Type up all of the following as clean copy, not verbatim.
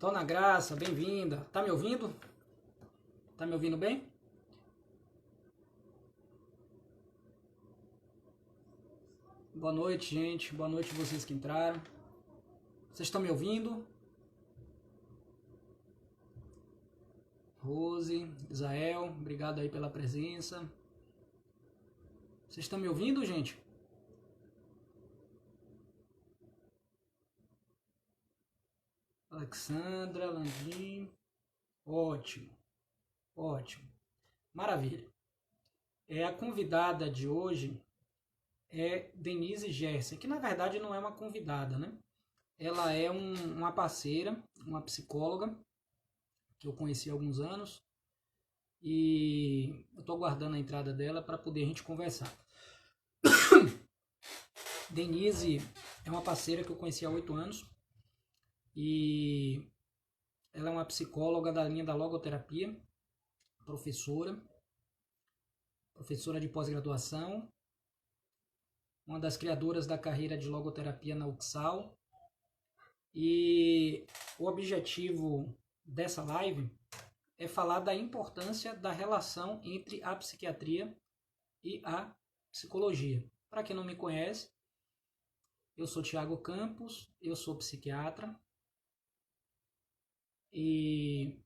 Dona Graça, bem-vinda. Tá me ouvindo? Tá me ouvindo bem? Boa noite, gente. Boa noite vocês que entraram. Vocês estão me ouvindo? Rose, Isael, obrigado aí pela presença. Vocês estão me ouvindo, gente? Alexandra, Landim. Ótimo, ótimo. Maravilha. A convidada de hoje é Denise Gerson, que na verdade não é uma convidada, né? Ela é uma parceira, uma psicóloga, que eu conheci há alguns anos, e eu estou aguardando a entrada dela para poder a gente conversar. Denise é uma parceira que eu conheci há 8 anos, e ela é uma psicóloga da linha da logoterapia, professora de pós-graduação, uma das criadoras da carreira de logoterapia na UXAL. E o objetivo dessa live é falar da importância da relação entre a psiquiatria e a psicologia. Para quem não me conhece, eu sou Thiago Campos, eu sou psiquiatra e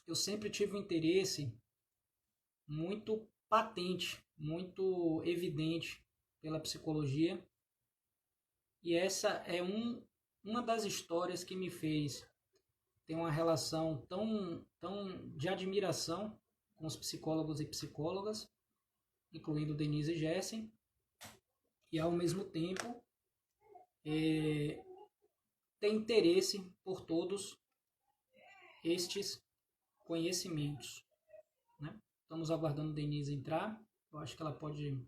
eu sempre tive um interesse muito patente, muito evidente pela psicologia, e essa é uma das histórias que me fez ter uma relação tão de admiração com os psicólogos e psicólogas, incluindo Denise Gerson, e ao mesmo tempo ter interesse por todos estes conhecimentos, né? Estamos aguardando Denise entrar. Eu acho que ela pode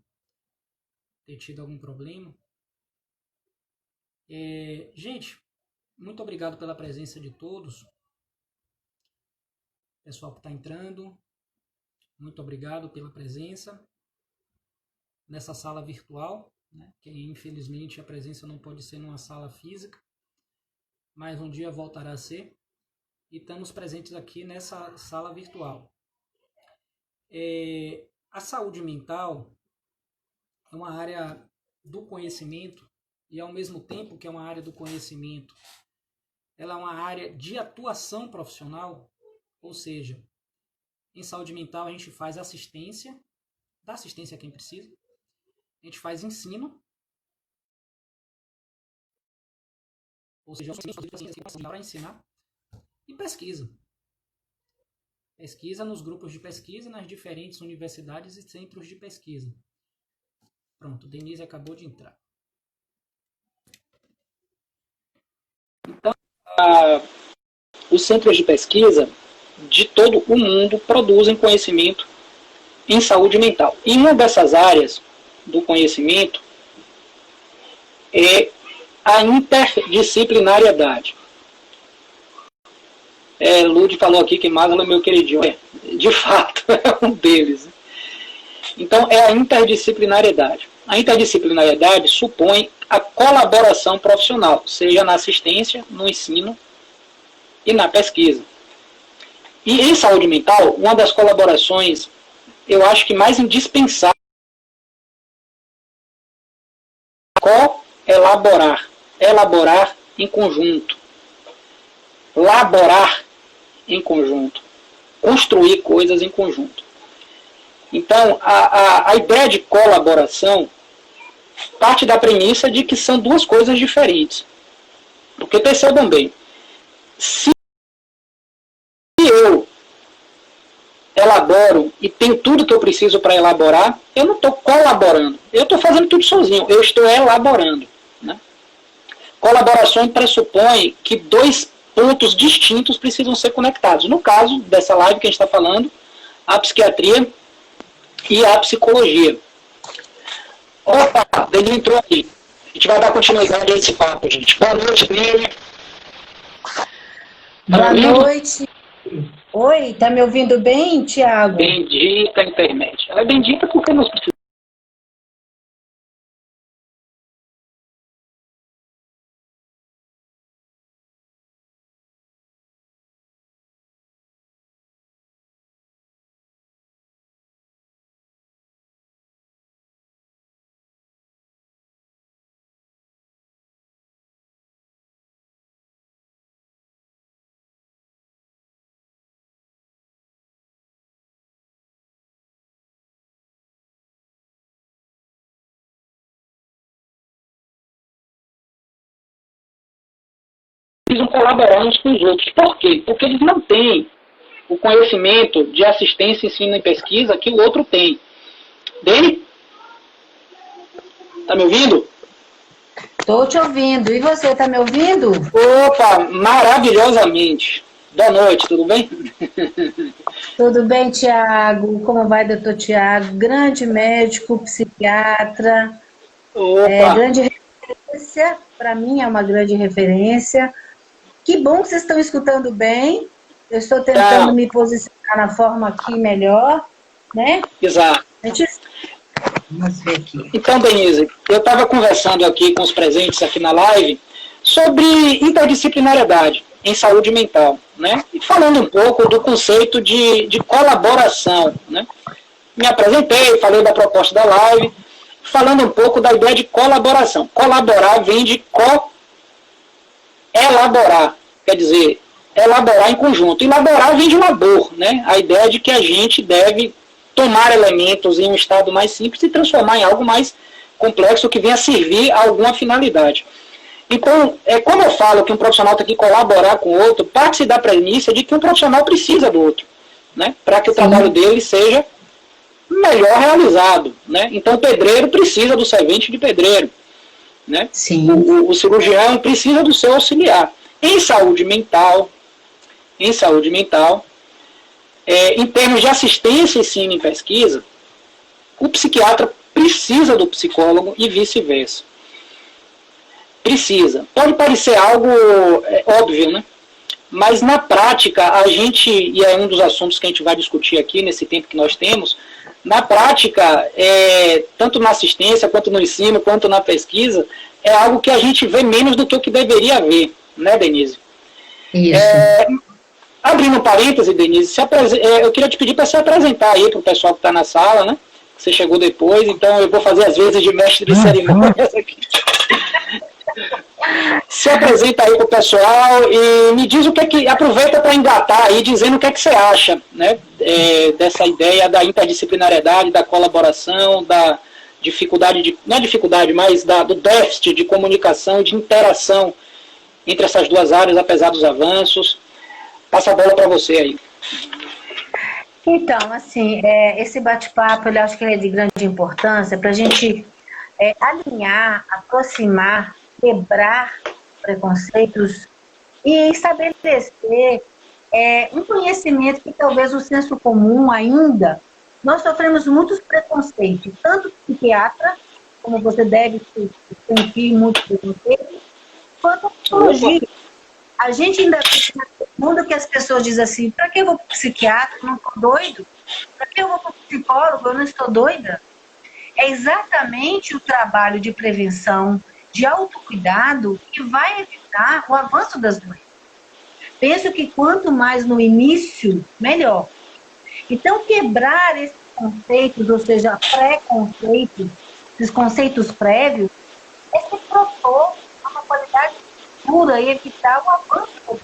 ter tido algum problema. Gente, muito obrigado pela presença de todos. Pessoal que está entrando, muito obrigado pela presença nessa sala virtual, né? Que infelizmente a presença não pode ser numa sala física, mas um dia voltará a ser. E estamos presentes aqui nessa sala virtual. A saúde mental é uma área do conhecimento, e ao mesmo tempo que é uma área do conhecimento, ela é uma área de atuação profissional, ou seja, em saúde mental a gente faz assistência, dá assistência a quem precisa, a gente faz ensino, ou seja, para ensinar, e pesquisa. Pesquisa nos grupos de pesquisa, nas diferentes universidades e centros de pesquisa. Pronto, Denise acabou de entrar. Então, os centros de pesquisa de todo o mundo produzem conhecimento em saúde mental. E uma dessas áreas do conhecimento é a interdisciplinariedade. Lud falou aqui que Maslow é meu queridinho. De fato, é um deles. Então, é a interdisciplinariedade. A interdisciplinariedade supõe a colaboração profissional, seja na assistência, no ensino e na pesquisa. E em saúde mental, uma das colaborações, eu acho que mais indispensável, elaborar em conjunto, laborar em conjunto, construir coisas em conjunto. Então, a ideia de colaboração parte da premissa de que são duas coisas diferentes. Porque percebam bem, se eu elaboro e tenho tudo que eu preciso para elaborar, eu não estou colaborando. Eu estou fazendo tudo sozinho, eu estou elaborando. Né? Colaboração pressupõe que dois pontos distintos precisam ser conectados. No caso dessa live que a gente está falando, a psiquiatria e a psicologia. Opa, ele entrou aqui. A gente vai dar continuidade a esse papo, gente. Boa noite, Lili. Boa noite. Oi, tá me ouvindo bem, Thiago? Bendita a internet. Ela é bendita porque nós precisamos precisam colaborar uns com os outros. Por quê? Porque eles não têm o conhecimento de assistência, ensino e pesquisa que o outro tem. Dani? Tá me ouvindo? Estou te ouvindo. E você, está me ouvindo? Opa, maravilhosamente. Boa noite, tudo bem? Tudo bem, Tiago? Como vai, doutor Tiago? Grande médico, psiquiatra. Grande referência. Para mim é uma grande referência. Que bom que vocês estão escutando bem. Eu estou tentando me posicionar na forma aqui melhor, né? Exato. Vamos ver aqui. Então, Denise, eu estava conversando aqui com os presentes aqui na live sobre interdisciplinariedade em saúde mental, né? E falando um pouco do conceito de colaboração, né? Me apresentei, falei da proposta da live, falando um pouco da ideia de colaboração. Colaborar vem de elaborar, quer dizer, elaborar em conjunto. Elaborar vem de labor, né? A ideia de que a gente deve tomar elementos em um estado mais simples e transformar em algo mais complexo que venha servir a alguma finalidade. Então, como eu falo que um profissional tem que colaborar com o outro, parte-se da premissa de que um profissional precisa do outro, né? Para que o trabalho dele seja melhor realizado, né? Então, o pedreiro precisa do servente de pedreiro, né? Sim. O cirurgião precisa do seu auxiliar. Em saúde mental, em termos de assistência, ensino e pesquisa, o psiquiatra precisa do psicólogo e vice-versa. Precisa. Pode parecer algo óbvio, né? Mas na prática, a gente, e é um dos assuntos que a gente vai discutir aqui nesse tempo que nós temos, na prática, tanto na assistência, quanto no ensino, quanto na pesquisa, é algo que a gente vê menos do que o que deveria ver, né, Denise? Isso. Abrindo um parêntese, Denise, eu queria te pedir para se apresentar aí para o pessoal que está na sala, né? Você chegou depois, então eu vou fazer as vezes de mestre de cerimônias aqui. Se apresenta aí para o pessoal e me diz o que aproveita para engatar aí, dizendo o que você acha, né? Dessa ideia da interdisciplinariedade, da colaboração, da dificuldade, não é dificuldade, mas do déficit de comunicação e de interação entre essas duas áreas, apesar dos avanços. Passa a bola para você aí. Então, assim, esse bate-papo, eu acho que ele é de grande importância para a gente alinhar, aproximar, quebrar preconceitos e estabelecer um conhecimento que talvez o senso comum ainda, nós sofremos muitos preconceitos, tanto psiquiatra, como você deve sentir muitos preconceitos, quanto a psicologia. A gente ainda vive nesse mundo que as pessoas dizem assim, para que eu vou para o psiquiatra? Eu não estou doido. Para que eu vou para o psicólogo? Eu não estou doida. É exatamente o trabalho de prevenção, de autocuidado, que vai evitar o avanço das doenças. Penso que quanto mais no início, melhor. Então, quebrar esses conceitos, ou seja, preconceitos, esses conceitos prévios, é se propor a uma qualidade pura e evitar o avanço.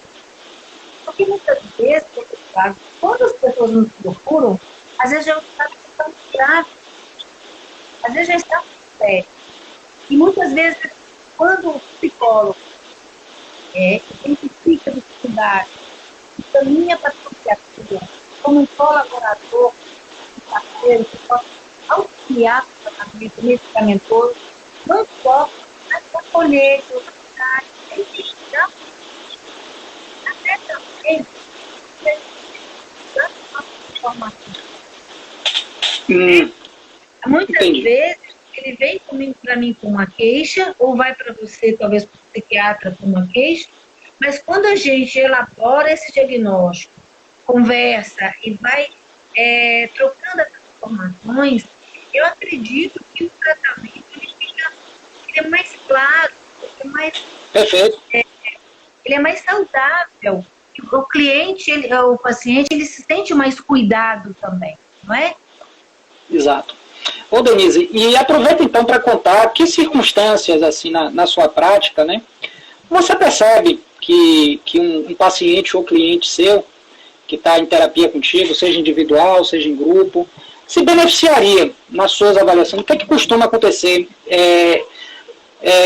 Porque muitas vezes, quando as pessoas nos procuram, às vezes já estão graves, às vezes já está sério. E muitas vezes, quando o psicólogo identifica a dificuldade, caminha para a psiquiatria como um colaborador, um parceiro que pode auxiliar o tratamento medicamentoso, não só mas acolher, até também informação. Muitas vezes ele vem para mim com uma queixa, ou vai para você, talvez para o psiquiatra, com uma queixa, mas quando a gente elabora esse diagnóstico, conversa e vai trocando essas informações, eu acredito que o tratamento ele é mais claro, ele é mais, perfeito. Ele é mais saudável. O cliente, o paciente, ele se sente mais cuidado também, não é? Exato. Ô, Denise, e aproveita então para contar que circunstâncias, assim, na sua prática, né, você percebe que um paciente ou cliente seu, que está em terapia contigo, seja individual, seja em grupo, se beneficiaria nas suas avaliações? O que é que costuma acontecer?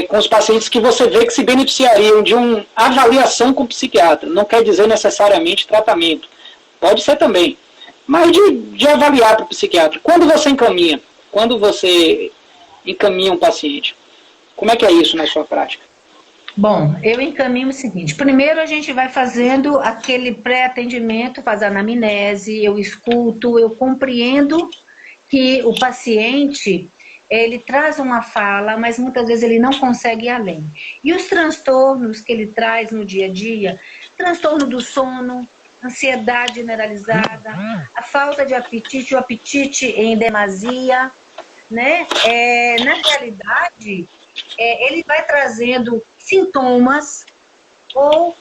com os pacientes que você vê que se beneficiariam de uma avaliação com o psiquiatra. Não quer dizer necessariamente tratamento. Pode ser também. Mas de avaliar para o psiquiatra. Quando você encaminha um paciente, como é que é isso na sua prática? Bom, eu encaminho o seguinte. Primeiro a gente vai fazendo aquele pré-atendimento, faz a anamnese, eu escuto, eu compreendo que o paciente, ele traz uma fala, mas muitas vezes ele não consegue ir além. E os transtornos que ele traz no dia a dia, transtorno do sono, ansiedade generalizada, a falta de apetite, o apetite em demasia, né? Na realidade, ele vai trazendo sintomas, ou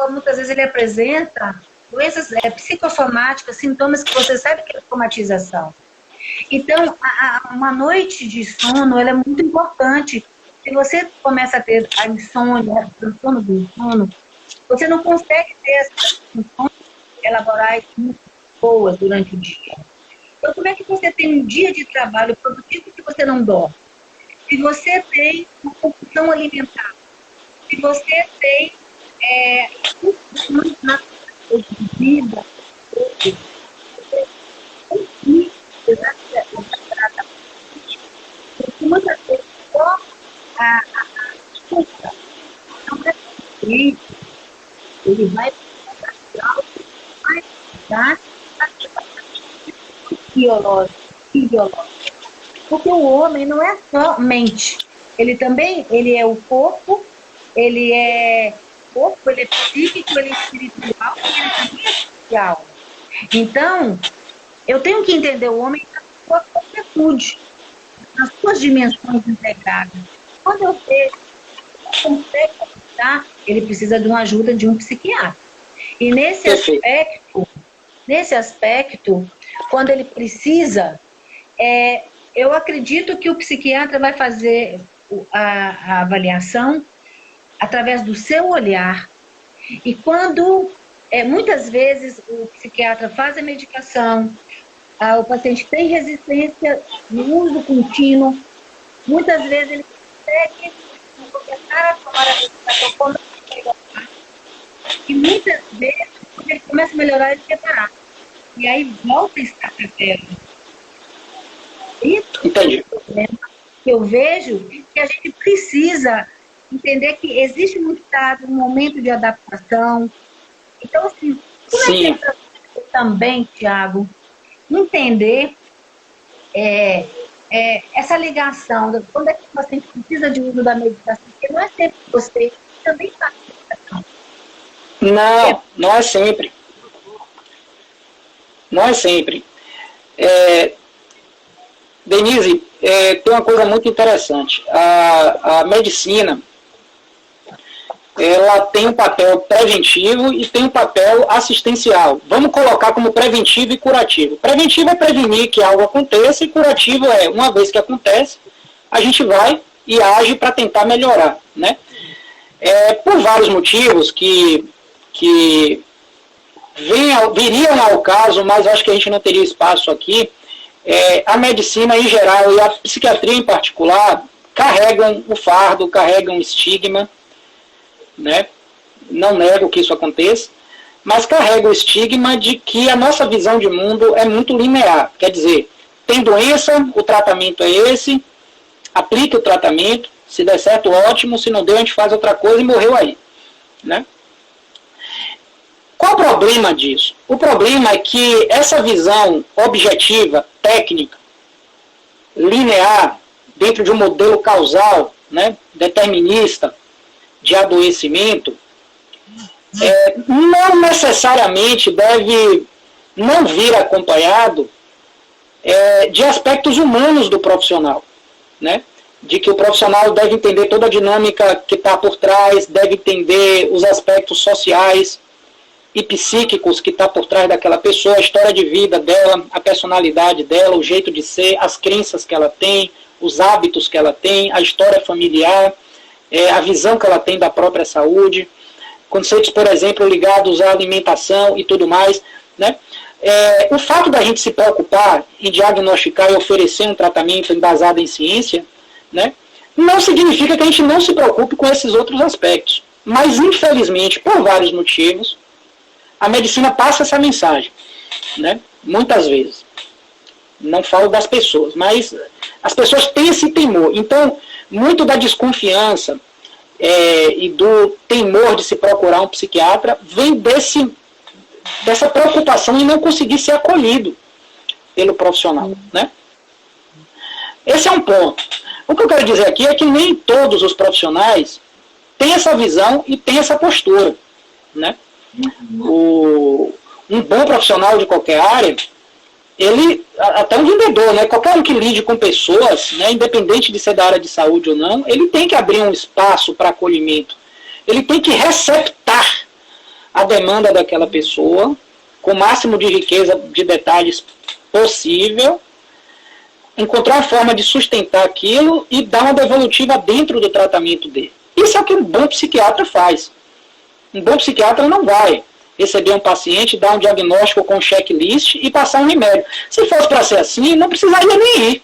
muitas vezes ele apresenta doenças psicossomáticas, sintomas que você sabe que é somatização. Então, uma noite de sono, ela é muito importante. Se você começa a ter a insônia, o transtorno do sono, você não consegue ter essas funções elaborais muito boas durante o dia. Então, como é que você tem um dia de trabalho produtivo se você não dorme? Se você tem uma compulsão alimentar, se você tem na vida, muitas vezes só a escuta não é possível, ele vai biológico. Porque o homem não é só mente, ele é o corpo, ele é psíquico, ele é espiritual, ele também é social. Então, eu tenho que entender o homem na sua completude, nas suas dimensões integradas. Quando eu vejo que consegue ajudar, ele precisa de uma ajuda de um psiquiatra. E nesse aspecto, quando ele precisa, eu acredito que o psiquiatra vai fazer a avaliação através do seu olhar. E quando, muitas vezes, o psiquiatra faz a medicação, o paciente tem resistência no uso contínuo, muitas vezes ele consegue começar a tomar a medicação quando ele melhorar. E muitas vezes, quando ele começa a melhorar, ele quer parar. E aí volta a estar na tela. Isso é um problema que eu vejo que a gente precisa entender que existe um estado, um momento de adaptação. Então, assim, como é que também, Tiago, entender essa ligação, quando é que o paciente precisa de uso da medicação, porque não é sempre que você também faz medicação. Não é sempre. Não é sempre. Denise, tem uma coisa muito interessante. A medicina, ela tem um papel preventivo e tem um papel assistencial. Vamos colocar como preventivo e curativo. Preventivo é prevenir que algo aconteça e curativo é, uma vez que acontece, a gente vai e age para tentar melhorar, né? Por vários motivos que viriam ao caso, mas acho que a gente não teria espaço aqui, a medicina em geral e a psiquiatria em particular carregam o fardo, carregam o estigma, né? Não nego que isso aconteça, mas carrega o estigma de que a nossa visão de mundo é muito linear. Quer dizer, tem doença, o tratamento é esse, aplique o tratamento, se der certo, ótimo, se não deu, a gente faz outra coisa e morreu aí, né? Qual o problema disso? O problema é que essa visão objetiva, técnica, linear, dentro de um modelo causal, né, determinista, de adoecimento, não necessariamente deve não vir acompanhado de aspectos humanos do profissional, né? De que o profissional deve entender toda a dinâmica que está por trás, deve entender os aspectos sociais e psíquicos que está por trás daquela pessoa, a história de vida dela, a personalidade dela, o jeito de ser, as crenças que ela tem, os hábitos que ela tem, a história familiar, a visão que ela tem da própria saúde, conceitos, por exemplo, ligados à alimentação e tudo mais, né? O fato da gente se preocupar em diagnosticar e oferecer um tratamento embasado em ciência, né, Não significa que a gente não se preocupe com esses outros aspectos. Mas, infelizmente, por vários motivos, a medicina passa essa mensagem, né? Muitas vezes. Não falo das pessoas, mas as pessoas têm esse temor. Então, muito da desconfiança e do temor de se procurar um psiquiatra vem dessa preocupação em não conseguir ser acolhido pelo profissional, né? Esse é um ponto. O que eu quero dizer aqui é que nem todos os profissionais têm essa visão e têm essa postura, né? Um bom profissional de qualquer área, ele, até um vendedor, né? Qualquer um que lide com pessoas, né? Independente de ser da área de saúde ou não, ele tem que abrir um espaço para acolhimento. Ele tem que receptar a demanda daquela pessoa com o máximo de riqueza de detalhes possível, encontrar uma forma de sustentar aquilo e dar uma devolutiva dentro do tratamento dele. Isso é o que um bom psiquiatra faz. Um bom psiquiatra não vai receber um paciente, dar um diagnóstico com um checklist e passar um remédio. Se fosse para ser assim, não precisaria nem ir.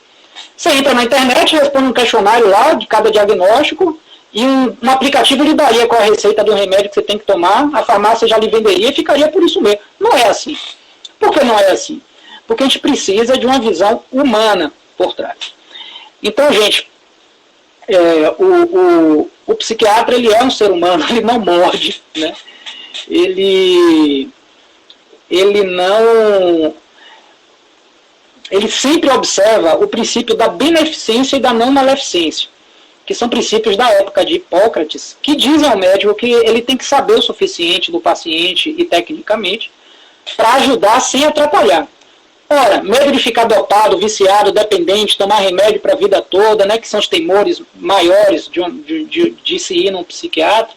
Você entra na internet, responde um questionário lá de cada diagnóstico e um aplicativo lhe daria qual a receita do remédio que você tem que tomar, a farmácia já lhe venderia e ficaria por isso mesmo. Não é assim. Por que não é assim? Porque a gente precisa de uma visão humana por trás. Então, gente, o psiquiatra, ele é um ser humano, ele não morde, né? Ele sempre observa o princípio da beneficência e da não maleficência, que são princípios da época de Hipócrates, que dizem ao médico que ele tem que saber o suficiente do paciente e tecnicamente para ajudar sem atrapalhar. Ora, medo de ficar dopado, viciado, dependente, tomar remédio para a vida toda, né, que são os temores maiores de se ir num psiquiatra.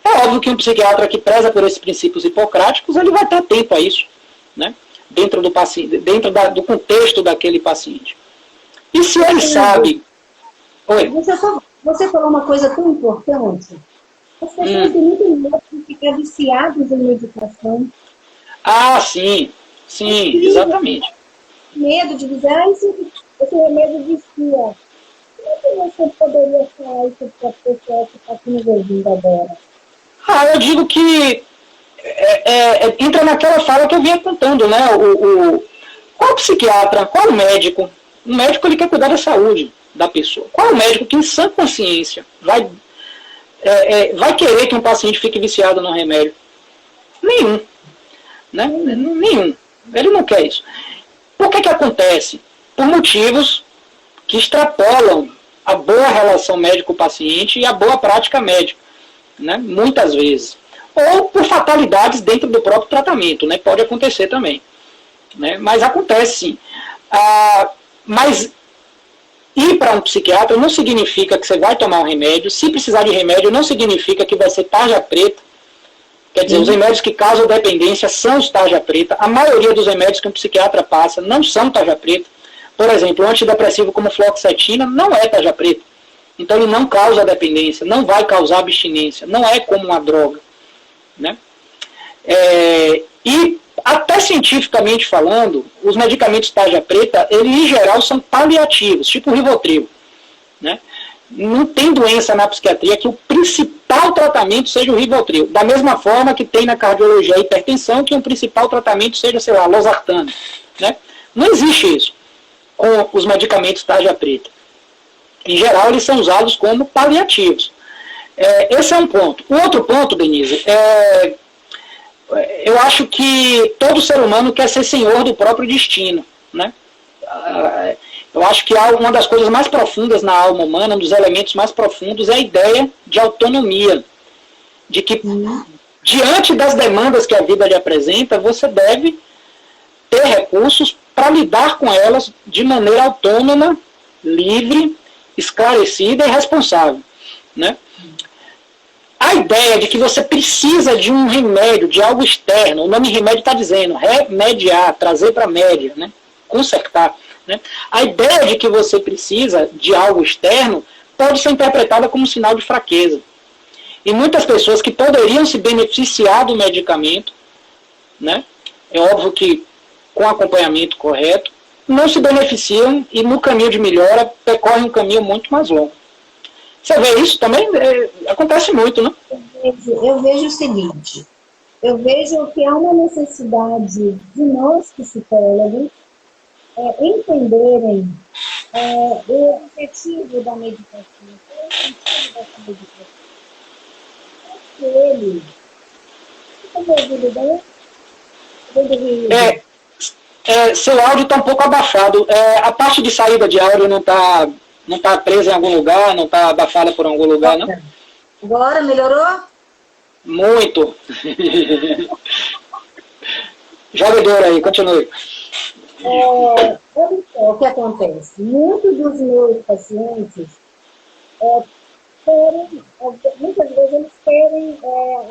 É óbvio que um psiquiatra que preza por esses princípios hipocráticos, ele vai ter atento a isso, né, dentro do paciente, dentro do contexto daquele paciente. E se ele sabe... Oi? Você falou uma coisa tão importante. As pessoas têm muito medo de ficar viciadas em medicação. Ah, sim. Sim, exatamente. Medo de dizer, esse remédio vicia. Como é que você poderia falar isso para a pessoa que está aqui nos ouvindo agora? Eu digo que entra naquela fala que eu vinha contando, né? Qual psiquiatra, qual médico? O médico, ele quer cuidar da saúde da pessoa. Qual médico que, em sã consciência, vai querer que um paciente fique viciado no remédio? Nenhum. Né? Nenhum. Ele não quer isso. Por que acontece? Por motivos que extrapolam a boa relação médico-paciente e a boa prática médica, né? Muitas vezes. Ou por fatalidades dentro do próprio tratamento, né? Pode acontecer também. Né? Mas acontece sim. Mas ir para um psiquiatra não significa que você vai tomar um remédio. Se precisar de remédio, não significa que vai ser tarja preta. Quer dizer, os remédios que causam dependência são os tarja preta. A maioria dos remédios que um psiquiatra passa não são tarja preta. Por exemplo, o antidepressivo como fluoxetina não é tarja preta. Então ele não causa dependência, não vai causar abstinência, não é como uma droga. Né? E até cientificamente falando, os medicamentos tarja preta, eles em geral são paliativos, tipo o Rivotril. Né? Não tem doença na psiquiatria que o principal tratamento seja o Rivotril. Da mesma forma que tem na cardiologia a hipertensão, que o principal tratamento seja, sei lá, losartano. Né? Não existe isso com os medicamentos tarja preta. Em geral, eles são usados como paliativos. Esse é um ponto. O outro ponto, Denise, eu acho que todo ser humano quer ser senhor do próprio destino. Né? Eu acho que uma das coisas mais profundas na alma humana, um dos elementos mais profundos, é a ideia de autonomia. De que, diante das demandas que a vida lhe apresenta, você deve ter recursos para lidar com elas de maneira autônoma, livre, esclarecida e responsável. Né? A ideia de que você precisa de um remédio, de algo externo, o nome remédio está dizendo, remediar, trazer para a média, né? Consertar. Né? A ideia de que você precisa de algo externo pode ser interpretada como um sinal de fraqueza. E muitas pessoas que poderiam se beneficiar do medicamento, né? É óbvio que com acompanhamento correto, não se beneficiam e no caminho de melhora percorrem um caminho muito mais longo. Você vê isso também? Acontece muito, né? Eu vejo o seguinte, eu vejo que há uma necessidade de nós, psicólogos, entenderem o objetivo da meditação, o sentido dessa meditação. Que ele, como ouvido bem? Seu áudio está um pouco abafado. A parte de saída de áudio não tá presa em algum lugar, não está abafada por algum lugar, não? Agora melhorou? Muito. Joga dor aí, continue. O que acontece? Muitos dos meus pacientes muitas vezes eles querem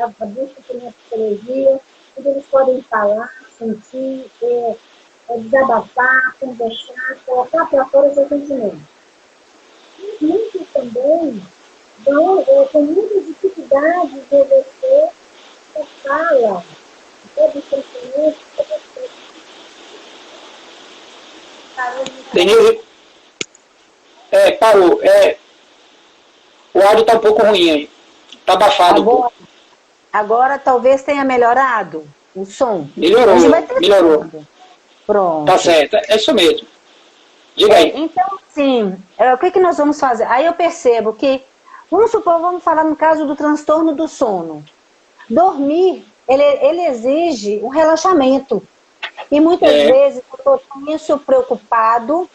a busca por uma psicologia, onde eles podem falar, sentir, desabafar, conversar, colocar para fora seus sentimentos. E muitos também com muitas dificuldades de exercer a fala, dos sentimentos, Denise, parou. O áudio está um pouco ruim aí. Está abafado. Agora talvez tenha melhorado o som. Melhorou. Pronto. Tá certo, é isso mesmo. Diga aí. Então, sim, o que nós vamos fazer? Aí eu percebo que, vamos falar no caso do transtorno do sono. Dormir, ele exige um relaxamento. E muitas vezes eu estou com isso preocupado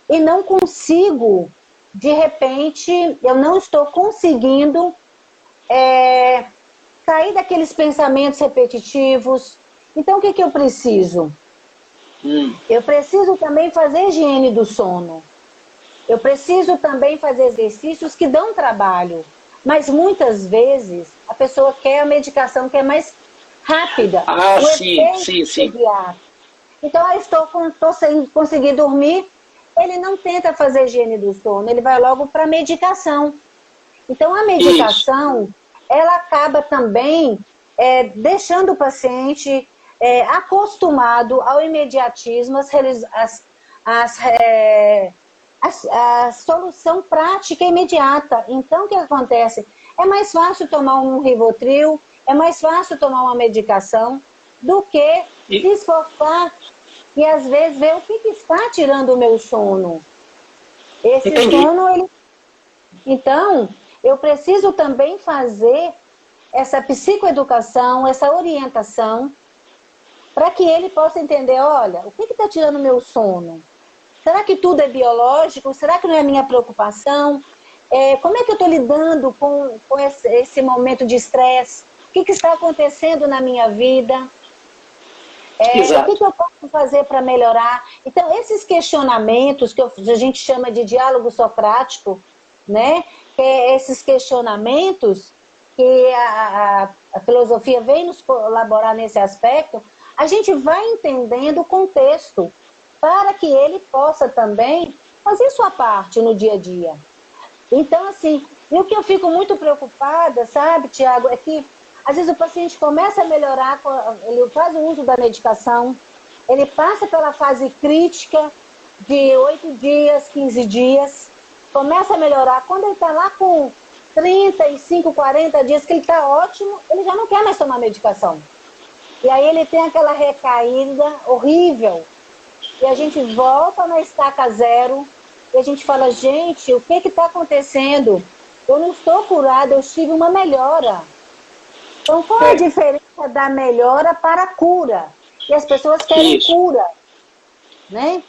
e não consigo, de repente, eu não estou conseguindo sair daqueles pensamentos repetitivos. Então, o que eu preciso? Eu preciso também fazer higiene do sono. Eu preciso também fazer exercícios que dão trabalho. Mas muitas vezes a pessoa quer a medicação que é mais rápida. Sim. Então eu estou sem conseguir dormir, ele não tenta fazer higiene do sono, ele vai logo para a medicação. Então a medicação, ela acaba também deixando o paciente acostumado ao imediatismo, a solução prática imediata. Então o que acontece? É mais fácil tomar um Rivotril, é mais fácil tomar uma medicação do que se esforçar e às vezes ver o que está tirando o meu sono. Esse sono, Então, eu preciso também fazer essa psicoeducação, essa orientação, para que ele possa entender, olha, o que está tirando o meu sono? Será que tudo é biológico? Será que não é minha preocupação? Como é que eu estou lidando com esse momento de estresse? O que está acontecendo na minha vida? O que eu posso fazer para melhorar? Então, esses questionamentos, que a gente chama de diálogo socrático, né? Esses questionamentos que a filosofia vem nos colaborar nesse aspecto, a gente vai entendendo o contexto, para que ele possa também fazer sua parte no dia a dia. Então, assim, o que eu fico muito preocupada, sabe, Tiago, é que às vezes o paciente começa a melhorar, ele faz o uso da medicação, ele passa pela fase crítica de 8 dias, 15 dias, começa a melhorar. Quando ele está lá com 35, 40 dias, que ele está ótimo, ele já não quer mais tomar medicação. E aí ele tem aquela recaída horrível. E a gente volta na estaca zero, e a gente fala, gente, o que está acontecendo? Eu não estou curada, eu tive uma melhora. Então, qual é a diferença da melhora para a cura? E as pessoas querem cura, né?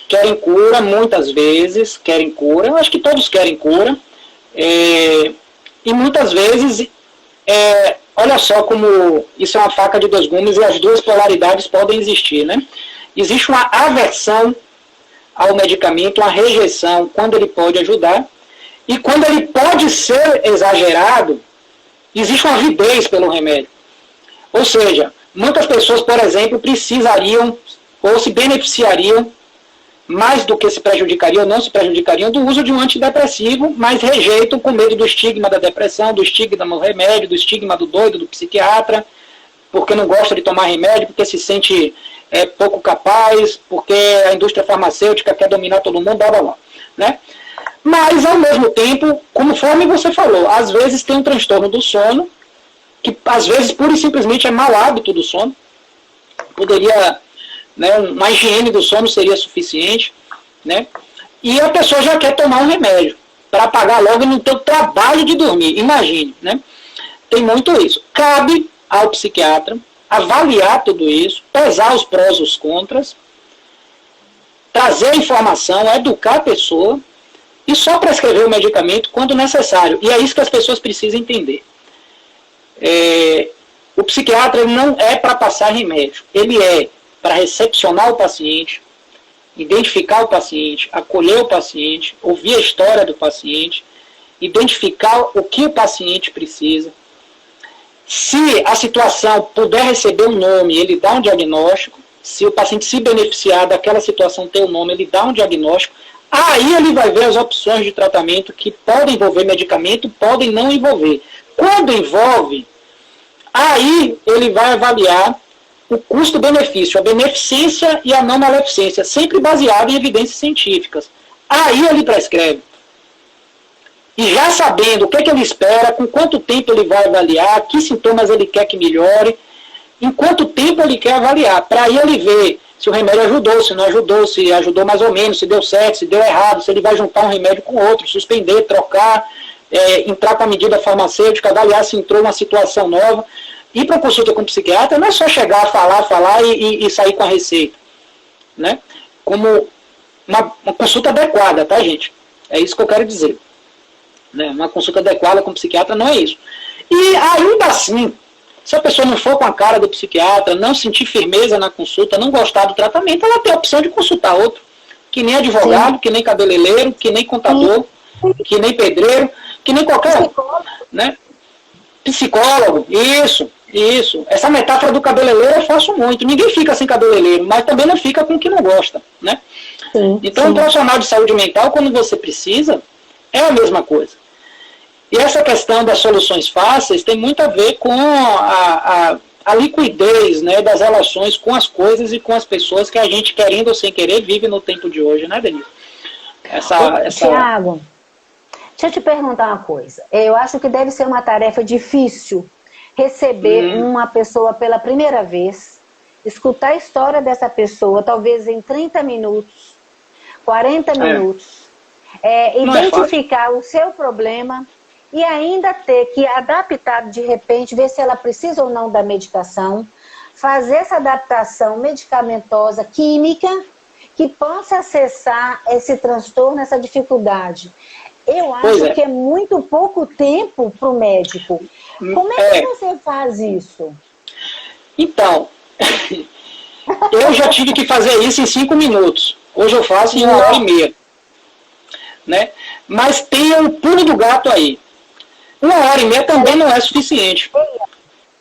Querem cura, muitas vezes querem cura. Eu acho que todos querem cura. E muitas vezes, olha só como isso é uma faca de dois gumes e as duas polaridades podem existir, né? Existe uma aversão ao medicamento, uma rejeição quando ele pode ajudar. E quando ele pode ser exagerado, existe uma avidez pelo remédio. Ou seja, muitas pessoas, por exemplo, precisariam ou se beneficiariam mais do que se prejudicariam ou não se prejudicariam do uso de um antidepressivo, mas rejeitam com medo do estigma da depressão, do estigma do remédio, do estigma do doido, do psiquiatra, porque não gosta de tomar remédio, porque se sente pouco capaz, porque a indústria farmacêutica quer dominar todo mundo, blá blá blá, né? Mas, ao mesmo tempo, conforme você falou, às vezes tem um transtorno do sono, que às vezes pura e simplesmente é mau hábito do sono. Poderia, né, uma higiene do sono seria suficiente, né? E a pessoa já quer tomar um remédio para apagar logo no teu trabalho de dormir. Imagine, né? Tem muito isso. Cabe ao psiquiatra avaliar tudo isso, pesar os prós e os contras, trazer a informação, educar a pessoa e só prescrever o medicamento quando necessário. E é isso que as pessoas precisam entender. O psiquiatra não é para passar remédio, ele é para recepcionar o paciente, identificar o paciente, acolher o paciente, ouvir a história do paciente, identificar o que o paciente precisa. Se a situação puder receber um nome, ele dá um diagnóstico. Se o paciente se beneficiar daquela situação ter um nome, ele dá um diagnóstico. Aí ele vai ver as opções de tratamento que podem envolver medicamento, podem não envolver. Quando envolve, aí ele vai avaliar o custo-benefício, a beneficência e a não maleficência, sempre baseado em evidências científicas. Aí ele prescreve. E já sabendo o que ele espera, com quanto tempo ele vai avaliar, que sintomas ele quer que melhore, em quanto tempo ele quer avaliar, para aí ele ver se o remédio ajudou, se não ajudou, se ajudou mais ou menos, se deu certo, se deu errado, se ele vai juntar um remédio com outro, suspender, trocar, entrar com a medida farmacêutica, avaliar se entrou uma situação nova. Ir para consulta com o psiquiatra não é só chegar, falar e sair com a receita. Né? Como uma consulta adequada, tá, gente? É isso que eu quero dizer. Né? Uma consulta adequada com o psiquiatra não é isso. E ainda assim, se a pessoa não for com a cara do psiquiatra, não sentir firmeza na consulta, não gostar do tratamento, ela tem a opção de consultar outro. Que nem advogado, sim, que nem cabeleireiro, que nem contador, sim, que nem pedreiro, que nem qualquer um. Né? Psicólogo, isso. Essa metáfora do cabeleireiro eu faço muito. Ninguém fica sem cabeleireiro, mas também não fica com o que não gosta. Né? Sim, então, sim, um profissional de saúde mental, quando você precisa, é a mesma coisa. E essa questão das soluções fáceis tem muito a ver com a liquidez, né, das relações com as coisas e com as pessoas que a gente, querendo ou sem querer, vive no tempo de hoje, né, Denise? Tiago, deixa eu te perguntar uma coisa. Eu acho que deve ser uma tarefa difícil receber uma pessoa pela primeira vez, escutar a história dessa pessoa, talvez em 30 minutos, 40 minutos, identificar o seu problema e ainda ter que adaptar de repente, ver se ela precisa ou não da medicação, fazer essa adaptação medicamentosa, química, que possa acessar esse transtorno, essa dificuldade. Eu acho que é muito pouco tempo para o médico. Como é que você faz isso? Então, eu já tive que fazer isso em 5 minutos. Hoje eu faço em 1h30. Né? Mas tem o pulo do gato aí. 1h30 também não é suficiente.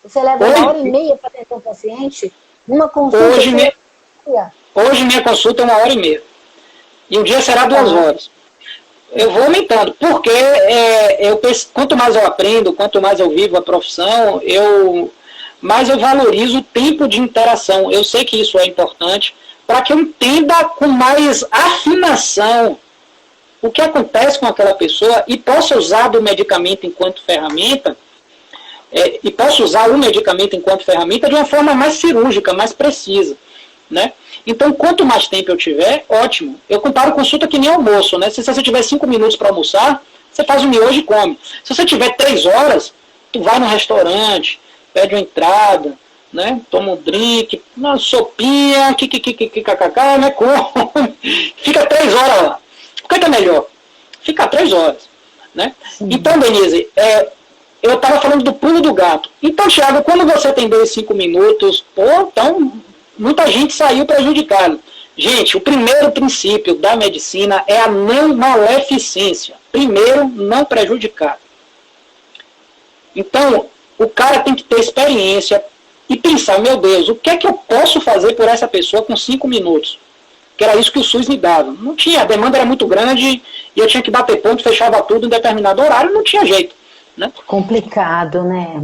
Você leva 1h30 para atender um paciente? Uma consulta? Hoje minha consulta é 1h30. E um dia será 2 horas. Eu vou aumentando, porque quanto mais eu aprendo, quanto mais eu vivo a profissão, mais eu valorizo o tempo de interação. Eu sei que isso é importante para que eu entenda com mais afinação o que acontece com aquela pessoa e possa usar do medicamento enquanto ferramenta, e possa usar o medicamento enquanto ferramenta de uma forma mais cirúrgica, mais precisa. Né? Então, quanto mais tempo eu tiver, ótimo. Eu comparo consulta que nem almoço, né? Se você tiver 5 minutos para almoçar, você faz um miojo e come. Se você tiver 3 horas, tu vai no restaurante, pede uma entrada, né? Toma um drink, uma sopinha, né? Come. Fica 3 horas lá. O que é melhor? Fica 3 horas. Né? Então, Denise, eu estava falando do pulo do gato. Então, Thiago, quando você tem 5 minutos, então muita gente saiu prejudicada. Gente, o primeiro princípio da medicina é a não maleficência. Primeiro, não prejudicar. Então, o cara tem que ter experiência e pensar, meu Deus, o que é que eu posso fazer por essa pessoa com 5 minutos? Que era isso que o SUS me dava. Não tinha, a demanda era muito grande e eu tinha que bater ponto, fechava tudo em determinado horário, não tinha jeito. Né? Complicado, né?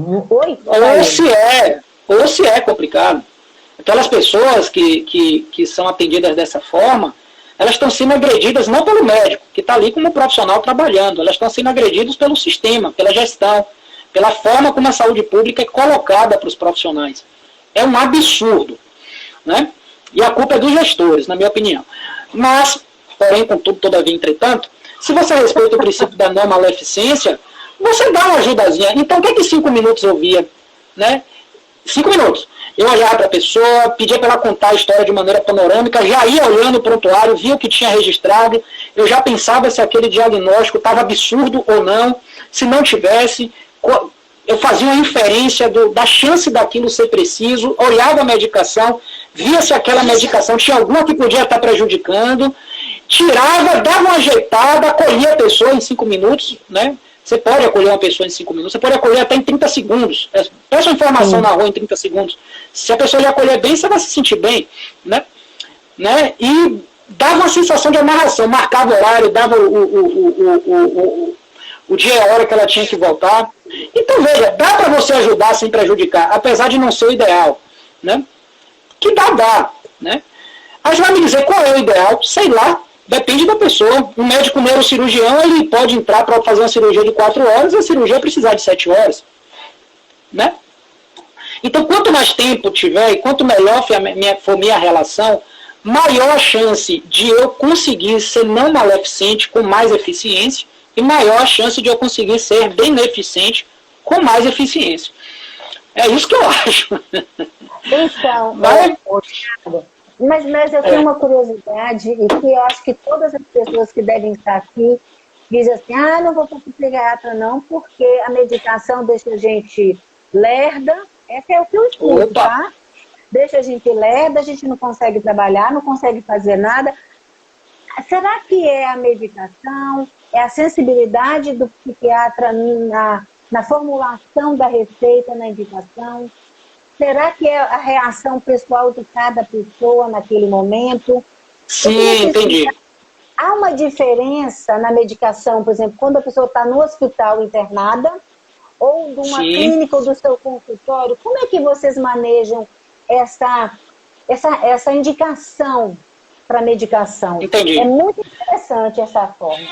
Ou se é complicado. Aquelas pessoas que são atendidas dessa forma, elas estão sendo agredidas não pelo médico, que está ali como profissional trabalhando, elas estão sendo agredidas pelo sistema, pela gestão, pela forma como a saúde pública é colocada para os profissionais. É um absurdo, né? E a culpa é dos gestores, na minha opinião. Mas, porém, contudo, todavia, entretanto, se você respeita o princípio da não maleficência, você dá uma ajudazinha. Então, o que é que 5 minutos eu via? Né? 5 minutos. Eu olhava para a pessoa, pedia para ela contar a história de maneira panorâmica, já ia olhando o prontuário, via o que tinha registrado, eu já pensava se aquele diagnóstico estava absurdo ou não. Se não tivesse, eu fazia uma inferência da chance daquilo ser preciso, olhava a medicação, via se aquela medicação tinha alguma que podia estar prejudicando, tirava, dava uma ajeitada, acolhia a pessoa em 5 minutos, né? Você pode acolher uma pessoa em 5 minutos, você pode acolher até em 30 segundos. Peça uma informação na rua em 30 segundos. Se a pessoa já acolher bem, você vai se sentir bem, né? E dava uma sensação de amarração, marcava o horário, dava o dia e a hora que ela tinha que voltar. Então, veja, dá para você ajudar sem prejudicar, apesar de não ser o ideal, né? Que dá, né? Aí você vai me dizer qual é o ideal, sei lá, depende da pessoa. Um médico neurocirurgião, ele pode entrar para fazer uma cirurgia de 4 horas e a cirurgia precisar de 7 horas, né? Então, quanto mais tempo tiver e quanto melhor for minha relação, maior a chance de eu conseguir ser não maleficente com mais eficiência e maior a chance de eu conseguir ser beneficente com mais eficiência. É isso que eu acho. Então, mas eu tenho uma curiosidade e que eu acho que todas as pessoas que devem estar aqui dizem assim, não vou para o psiquiatra não, porque a medicação deixa a gente lerda. Esse é o que eu escuto, tá? Deixa a gente lerda, a gente não consegue trabalhar, não consegue fazer nada. Será que é a medicação, é a sensibilidade do psiquiatra na formulação da receita, na indicação? Será que é a reação pessoal de cada pessoa naquele momento? Sim, entendi. Há uma diferença na medicação, por exemplo, quando a pessoa está no hospital internada, ou de uma clínica ou do seu consultório? Como é que vocês manejam essa indicação para medicação? Entendi. É muito interessante essa forma.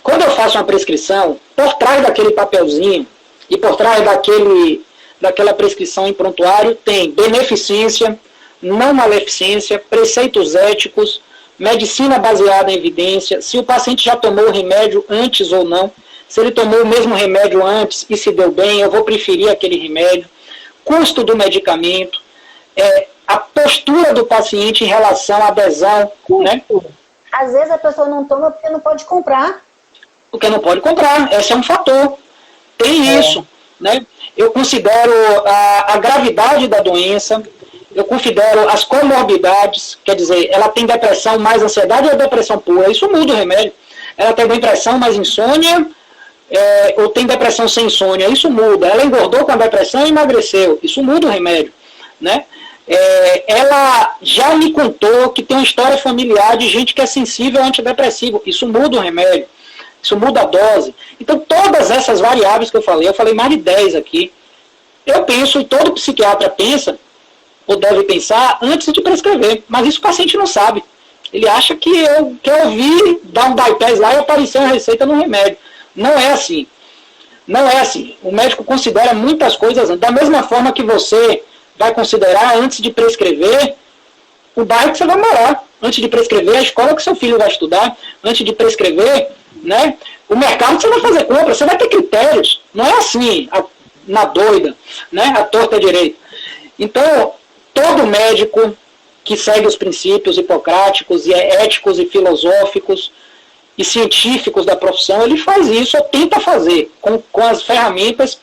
Quando eu faço uma prescrição, por trás daquele papelzinho e por trás daquela prescrição em prontuário, tem beneficência, não maleficência, preceitos éticos, medicina baseada em evidência, se o paciente já tomou o remédio antes ou não, se ele tomou o mesmo remédio antes e se deu bem, eu vou preferir aquele remédio, custo do medicamento, a postura do paciente em relação à adesão. Né? Às vezes a pessoa não toma porque não pode comprar. Porque não pode comprar, esse é um fator. Tem isso. Né? Eu considero a gravidade da doença, eu considero as comorbidades, quer dizer, ela tem depressão mais ansiedade ou depressão pura, isso muda o remédio. Ela tem depressão mais insônia, ou tem depressão sem insônia, isso muda. Ela engordou com a depressão e emagreceu, isso muda o remédio. Né? Ela já me contou que tem uma história familiar de gente que é sensível ao antidepressivo, isso muda o remédio, isso muda a dose. Então todas essas variáveis que eu falei mais de 10 aqui, eu penso, e todo psiquiatra pensa, ou deve pensar, antes de prescrever, mas isso o paciente não sabe. Ele acha que eu vi dar um bypass lá e aparecer uma receita no remédio. Não é assim. Não é assim. O médico considera muitas coisas, da mesma forma que você vai considerar, antes de prescrever, o bairro que você vai morar. Antes de prescrever, a escola que seu filho vai estudar. Antes de prescrever, né, o mercado que você vai fazer compra. Você vai ter critérios. Não é assim, na doida, né, a torta direita. Então, todo médico que segue os princípios hipocráticos e éticos e filosóficos e científicos da profissão, ele faz isso, ou tenta fazer, com as ferramentas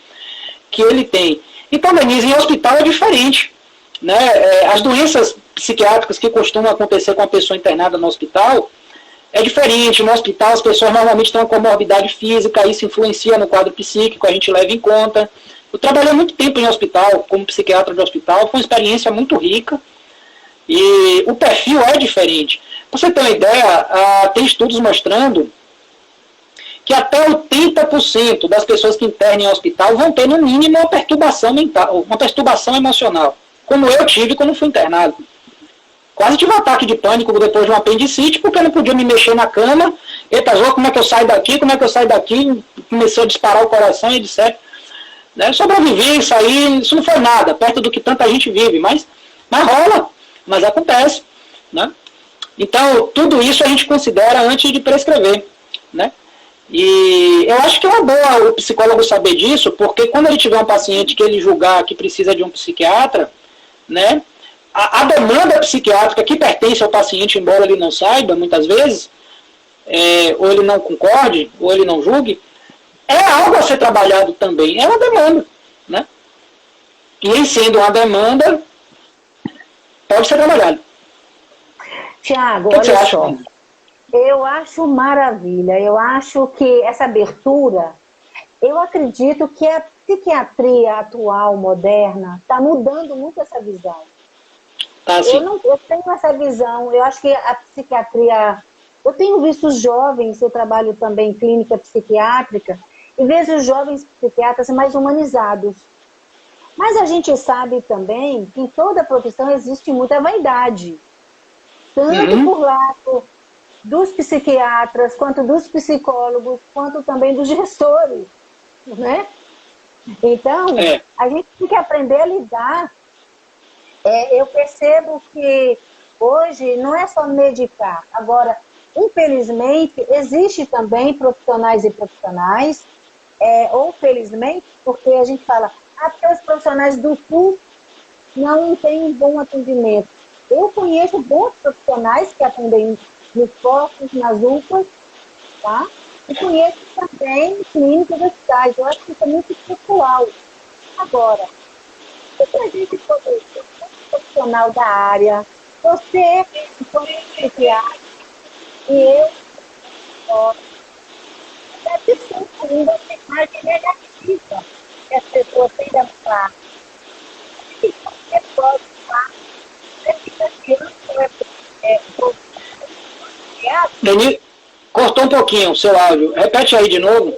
que ele tem. Então, Denise, em hospital é diferente. Né? As doenças psiquiátricas que costumam acontecer com a pessoa internada no hospital, é diferente. No hospital as pessoas normalmente têm uma comorbidade física, isso influencia no quadro psíquico, a gente leva em conta. Eu trabalhei muito tempo em hospital, como psiquiatra de hospital, foi uma experiência muito rica, e o perfil é diferente. Pra você ter uma ideia, tem estudos mostrando que até 80% das pessoas que internam em hospital vão ter, no mínimo, uma perturbação mental, uma perturbação emocional, como eu tive quando fui internado. Quase tive um ataque de pânico depois de um apendicite, porque eu não podia me mexer na cama. Eita, como é que eu saio daqui? Como é que eu saio daqui? Começou a disparar o coração, etc. Né? Sobrevivi, saí, isso não foi nada, perto do que tanta gente vive, mas rola, mas acontece. Né? Então, tudo isso a gente considera antes de prescrever. Né? E eu acho que é uma boa o psicólogo saber disso, porque quando ele tiver um paciente que ele julgar que precisa de um psiquiatra, né, a demanda psiquiátrica que pertence ao paciente, embora ele não saiba, muitas vezes, ou ele não concorde, ou ele não julgue, é algo a ser trabalhado também, é uma demanda. Né? E em sendo uma demanda, pode ser trabalhado. Tiago, olha só. Eu acho maravilha, eu acho que essa abertura, eu acredito que a psiquiatria atual, moderna, está mudando muito essa visão. Tá, eu tenho essa visão, eu acho que a psiquiatria, eu tenho visto os jovens, eu trabalho também em clínica psiquiátrica, e vejo os jovens psiquiatras mais humanizados. Mas a gente sabe também que em toda profissão existe muita vaidade, tanto por lado dos psiquiatras, quanto dos psicólogos, quanto também dos gestores, né? Então, a gente tem que aprender a lidar. Eu percebo que hoje não é só medicar. Agora, infelizmente, existe também profissionais e profissionais, ou felizmente, porque a gente fala, porque os profissionais do SUS não têm um bom atendimento. Eu conheço bons profissionais que atendem nos postos, nas UPAs, tá? E conheço também clínicas hospitais. Eu acho que isso é muito pessoal. Agora, se a gente for um profissional da área, você, enquanto psiquiatra, e eu, deve ser ainda uma imagem negativa que as pessoas têm da parte. E você pode falar, Denise, cortou um pouquinho o seu áudio. Repete aí de novo.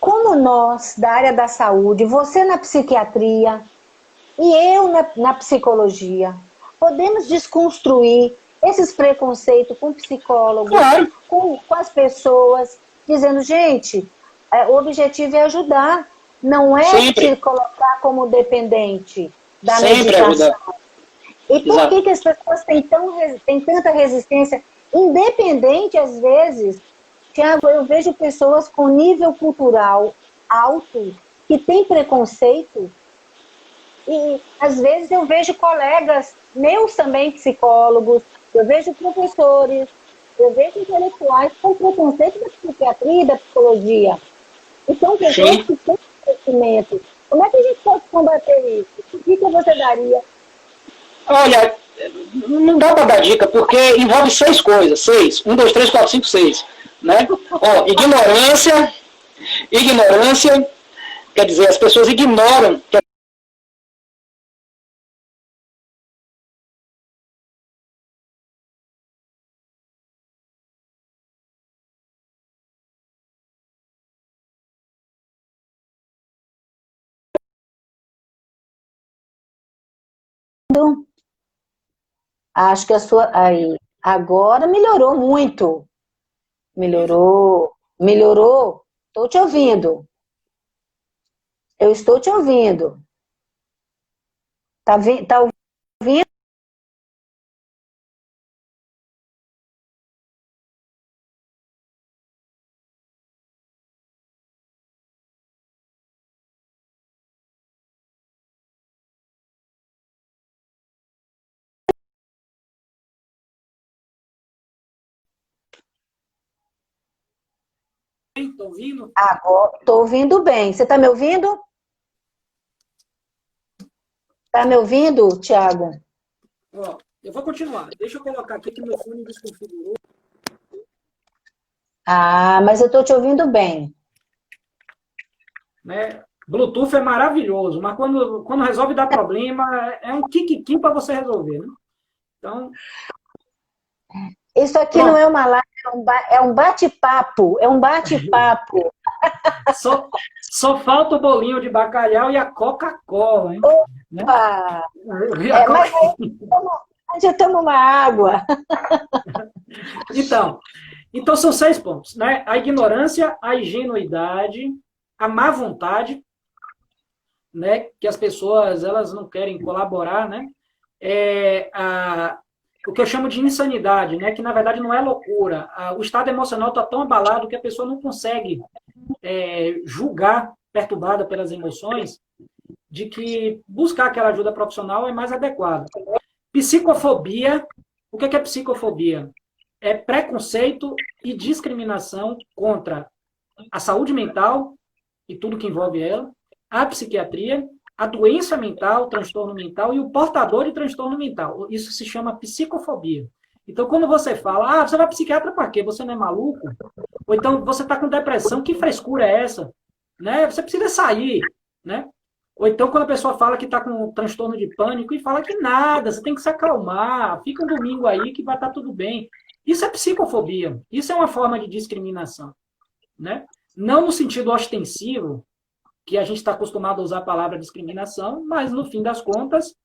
Como nós, da área da saúde, você na psiquiatria e eu na psicologia, podemos desconstruir esses preconceitos com psicólogos, claro, com as pessoas, dizendo, gente, o objetivo é ajudar, não é sempre te colocar como dependente da sempre medicação. Ajudar. E por que as pessoas têm tanta resistência? Independente, às vezes, Tiago, eu vejo pessoas com nível cultural alto, que têm preconceito, e às vezes eu vejo colegas meus também psicólogos, eu vejo professores, eu vejo intelectuais com preconceito da psiquiatria e da psicologia. E são pessoas que têm conhecimento. Como é que a gente pode combater isso? Que dica você daria? Olha, não dá para dar dica, porque envolve 6 coisas. 6. 1, 2, 3, 4, 5, 6. Né? Ó, ignorância, quer dizer, as pessoas ignoram que Acho que a sua... Aí, agora melhorou muito. Melhorou. Estou te ouvindo. Eu estou te ouvindo. Tá ouvindo? Estou ouvindo? Agora, estou ouvindo bem. Você está me ouvindo? Está me ouvindo, Tiago? Ó, eu vou continuar. Deixa eu colocar aqui que meu fone desconfigurou. Mas eu estou te ouvindo bem. Né? Bluetooth é maravilhoso, mas quando resolve dar problema, é um kikiki para você resolver. Né? Então... Isso aqui não é uma live, é um bate-papo. É um bate-papo. Só falta o bolinho de bacalhau e a Coca-Cola, hein? Opa! Né? Mas Eu tomo uma água. Então são 6 pontos, né? A ignorância, a ingenuidade, a má vontade, né? Que as pessoas elas não querem colaborar, né? O que eu chamo de insanidade, né? Que na verdade não é loucura. O estado emocional está tão abalado que a pessoa não consegue julgar, perturbada pelas emoções, de que buscar aquela ajuda profissional é mais adequado. Psicofobia. O que é psicofobia? É preconceito e discriminação contra a saúde mental e tudo que envolve ela, a psiquiatria, a doença mental, o transtorno mental e o portador de transtorno mental. Isso se chama psicofobia. Então, quando você fala, você vai psiquiatra para quê? Você não é maluco? Ou então, você está com depressão, que frescura é essa? Né? Você precisa sair, né? Ou então, quando a pessoa fala que está com transtorno de pânico e fala que nada, você tem que se acalmar, fica um domingo aí que vai estar tudo bem. Isso é psicofobia. Isso é uma forma de discriminação, né? Não no sentido ostensivo, que a gente está acostumado a usar a palavra discriminação, mas, no fim das contas,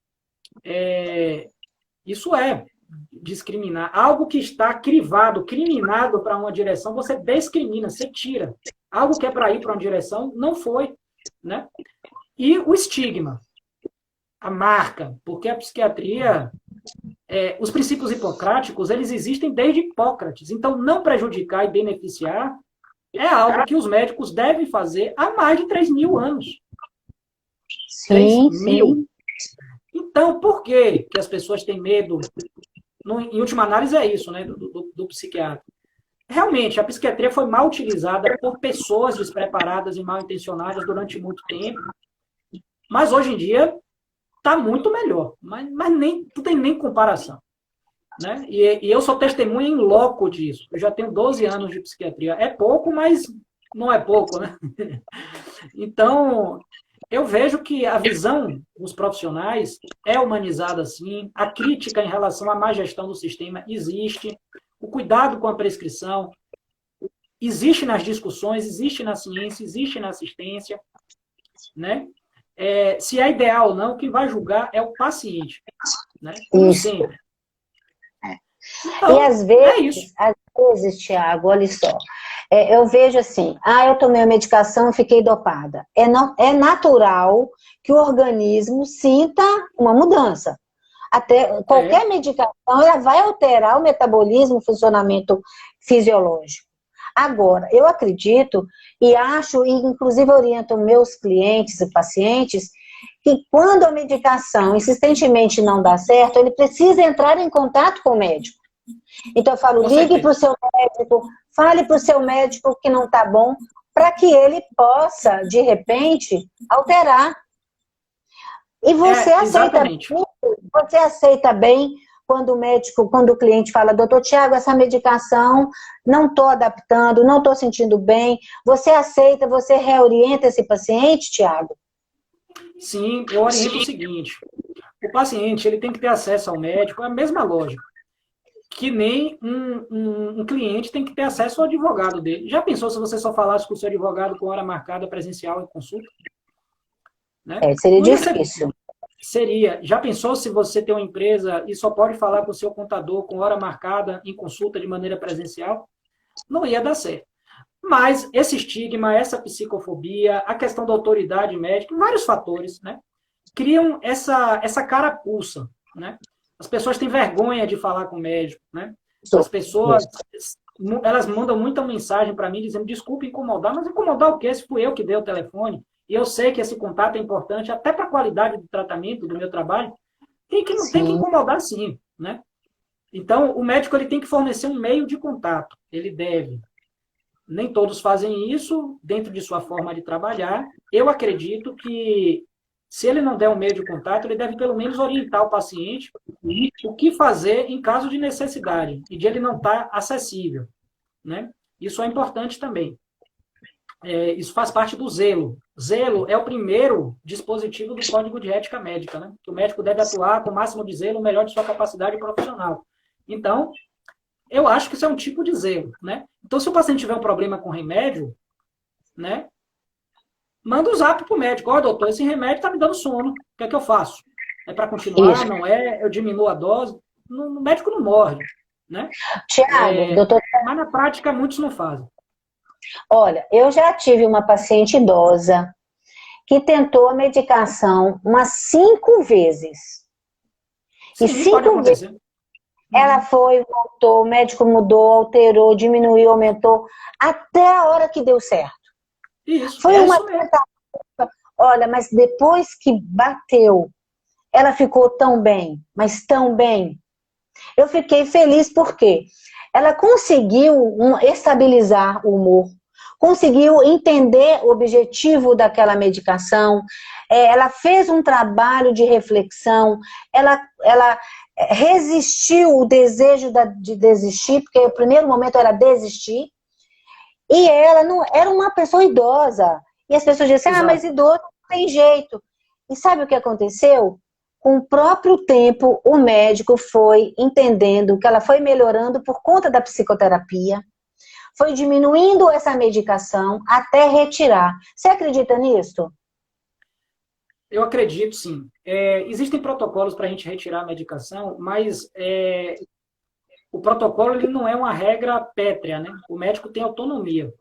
isso é discriminar. Algo que está crivado, criminado para uma direção, você discrimina, você tira. Algo que é para ir para uma direção, não foi, né? E o estigma, a marca, porque a psiquiatria, os princípios hipocráticos, eles existem desde Hipócrates. Então, não prejudicar e beneficiar é algo que os médicos devem fazer há mais de 3.000 anos. Sim, 3.000. Então, por que as pessoas têm medo? Em última análise, é isso, né, do psiquiatra. Realmente, a psiquiatria foi mal utilizada por pessoas despreparadas e mal intencionadas durante muito tempo. Mas hoje em dia está muito melhor. Mas não tem nem comparação. Né? E eu sou testemunha em loco disso. Eu já tenho 12 anos de psiquiatria. É pouco, mas não é pouco, né? Então, eu vejo que a visão dos profissionais é humanizada, sim. A crítica em relação à má gestão do sistema existe. O cuidado com a prescrição existe nas discussões, existe na ciência, existe na assistência, né? Se é ideal ou não, quem vai julgar é o paciente, né? Como sempre. Então, e às vezes, Tiago, olha só, eu vejo assim, eu tomei a medicação e fiquei dopada. É natural que o organismo sinta uma mudança. Até qualquer medicação, ela vai alterar o metabolismo, o funcionamento fisiológico. Agora, eu acredito e acho, e inclusive oriento meus clientes e pacientes, que quando a medicação insistentemente não dá certo, ele precisa entrar em contato com o médico. Então eu falo, ligue para o seu médico, fale para o seu médico que não está bom, para que ele possa, de repente, alterar. E você aceita bem quando o cliente fala, doutor Tiago, essa medicação não estou adaptando, não estou sentindo bem. Você aceita, você reorienta esse paciente, Tiago? Sim, eu oriento o seguinte, o paciente ele tem que ter acesso ao médico, é a mesma lógica, que nem um cliente tem que ter acesso ao advogado dele. Já pensou se você só falasse com o seu advogado com hora marcada presencial em consulta? Né? Seria difícil. Seria. Já pensou se você tem uma empresa e só pode falar com o seu contador com hora marcada em consulta de maneira presencial? Não ia dar certo. Mas esse estigma, essa psicofobia, a questão da autoridade médica, vários fatores, né, criam essa carapuça, né? As pessoas têm vergonha de falar com o médico, né? As pessoas, elas mandam muita mensagem para mim dizendo, desculpe incomodar, mas incomodar o quê? Se fui eu que dei o telefone, e eu sei que esse contato é importante até para a qualidade do tratamento, do meu trabalho, tem que incomodar sim, né? Então, o médico ele tem que fornecer um meio de contato, ele deve. Nem todos fazem isso dentro de sua forma de trabalhar. Eu acredito que, se ele não der um meio de contato, ele deve pelo menos orientar o paciente o que fazer em caso de necessidade e de ele não estar acessível, né? Isso é importante também. Isso faz parte do zelo. Zelo é o primeiro dispositivo do Código de Ética Médica, né? Que o médico deve atuar com o máximo de zelo, o melhor de sua capacidade profissional. Então, eu acho que isso é um tipo de zelo, né? Então, se o paciente tiver um problema com remédio, né? Manda um zap pro médico. Ó, doutor, esse remédio tá me dando sono. O que é que eu faço? É para continuar? Isso. Não é? Eu diminuo a dose? o médico não morre, né? Tiago, doutor, Mas na prática muitos não fazem. olha, eu já tive uma paciente idosa que tentou a medicação umas 5 vezes. E Sim, pode 5 vezes acontecer. ela foi, voltou, o médico mudou, alterou, diminuiu, aumentou, até a hora que deu certo. Isso, Foi é uma isso mesmo. Olha, mas depois que bateu, ela ficou tão bem, mas tão bem. Eu fiquei feliz porque ela conseguiu estabilizar o humor, conseguiu entender o objetivo daquela medicação, ela fez um trabalho de reflexão, ela resistiu o desejo de desistir, porque o primeiro momento era desistir, e ela não era uma pessoa idosa. E as pessoas dizem, Exato. mas idoso não tem jeito. E sabe o que aconteceu? Com o próprio tempo, o médico foi entendendo que ela foi melhorando por conta da psicoterapia, foi diminuindo essa medicação até retirar. Você acredita nisso? Eu acredito, sim. Existem protocolos para a gente retirar a medicação, mas o protocolo ele não é uma regra pétrea, né? O médico tem autonomia,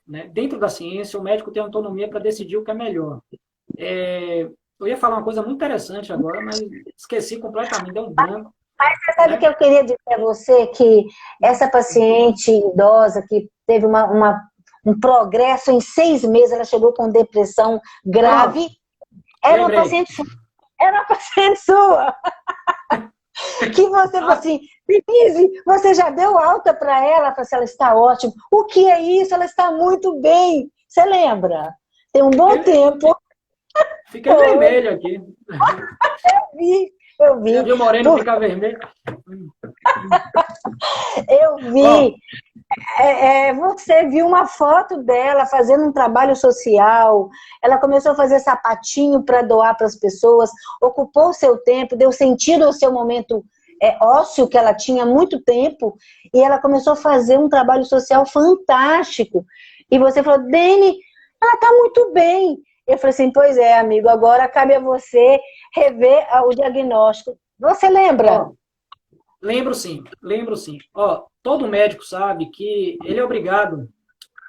né? Dentro da ciência, o médico tem autonomia para decidir o que é melhor. Eu ia falar uma coisa muito interessante agora, mas esqueci completamente, deu um branco. Você sabe o que eu queria dizer a você? Que essa paciente idosa que teve um progresso em 6 meses, ela chegou com depressão grave, era uma paciente sua. Era uma paciente sua. Que você falou assim, Denise, você já deu alta para ela? Falei assim, ela está ótima. O que é isso? Ela está muito bem. Você lembra? Tem um bom tempo. Fica vermelho aqui. Eu vi. Já viu o moreno ficar vermelho? Eu vi. Você viu uma foto dela fazendo um trabalho social, ela começou a fazer sapatinho para doar para as pessoas, ocupou o seu tempo, deu sentido ao seu momento ósseo, que ela tinha há muito tempo, e ela começou a fazer um trabalho social fantástico. E você falou, Dene, ela está muito bem. Eu falei assim, pois é, amigo, agora cabe a você rever o diagnóstico. Você lembra? Lembro sim, lembro sim. Todo médico sabe que ele é obrigado,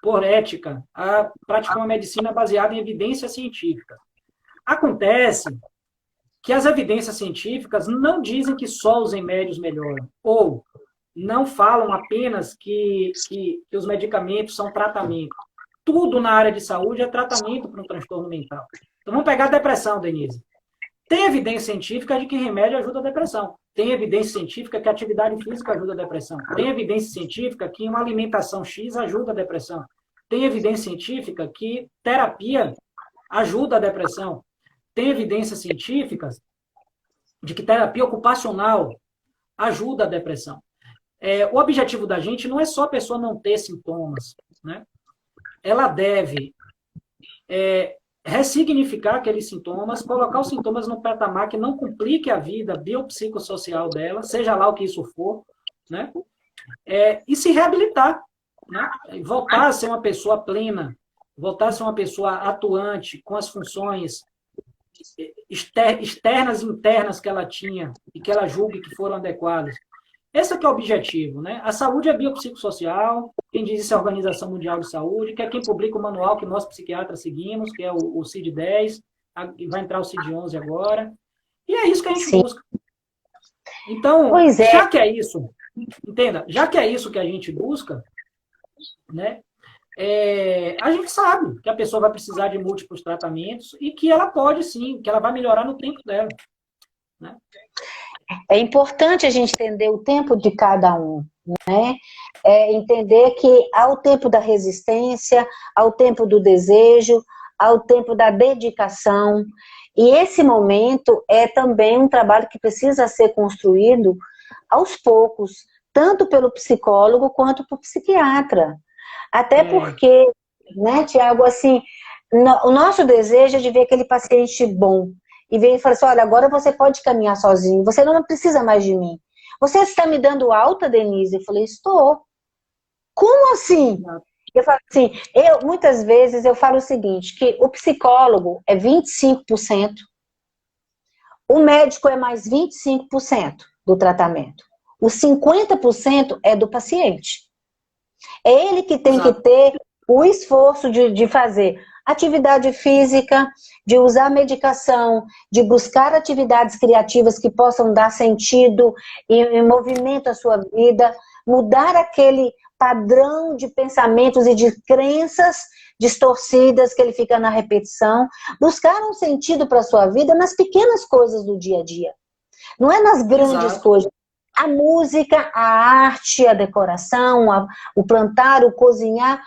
por ética, a praticar uma medicina baseada em evidência científica. Acontece que as evidências científicas não dizem que só os remédios melhoram, ou não falam apenas que os medicamentos são tratamento. Tudo na área de saúde é tratamento para um transtorno mental. Então vamos pegar a depressão, Denise. Tem evidência científica de que remédio ajuda a depressão. Tem evidência científica que a atividade física ajuda a depressão. Tem evidência científica que uma alimentação X ajuda a depressão. Tem evidência científica que terapia ajuda a depressão. Tem evidências científicas de que terapia ocupacional ajuda a depressão. O objetivo da gente não é só a pessoa não ter sintomas, né? Ela deve ressignificar aqueles sintomas, colocar os sintomas no patamar que não complique a vida biopsicossocial dela, seja lá o que isso for, né? E se reabilitar, né? Voltar a ser uma pessoa plena, voltar a ser uma pessoa atuante, com as funções externas e internas que ela tinha e que ela julgue que foram adequadas. Esse é que é o objetivo, né? A saúde é biopsicossocial, quem diz isso é a Organização Mundial de Saúde, que é quem publica o manual que nós psiquiatras seguimos, que é o CID-10, vai entrar o CID-11 agora, e é isso que a gente busca. Então, já que é isso, entenda, já que é isso que a gente busca, né, a gente sabe que a pessoa vai precisar de múltiplos tratamentos e que ela pode sim, que ela vai melhorar no tempo dela, né? É importante a gente entender o tempo de cada um, né? Entender que há o tempo da resistência, há o tempo do desejo, há o tempo da dedicação. E esse momento é também um trabalho que precisa ser construído aos poucos, tanto pelo psicólogo quanto pelo psiquiatra. Até porque, né, Tiago, assim, o nosso desejo é de ver aquele paciente bom. E vem e fala assim, olha, agora você pode caminhar sozinho, você não precisa mais de mim. Você está me dando alta, Denise? Eu falei, estou. Como assim? Eu falo assim, muitas vezes eu falo o seguinte, que o psicólogo é 25%, o médico é mais 25% do tratamento. Os 50% é do paciente. É ele que tem que ter o esforço de fazer atividade física, de usar medicação, de buscar atividades criativas que possam dar sentido e movimento à sua vida, mudar aquele padrão de pensamentos e de crenças distorcidas que ele fica na repetição, buscar um sentido para a sua vida nas pequenas coisas do dia a dia. Não é nas grandes coisas. A música, a arte, a decoração, o plantar, o cozinhar,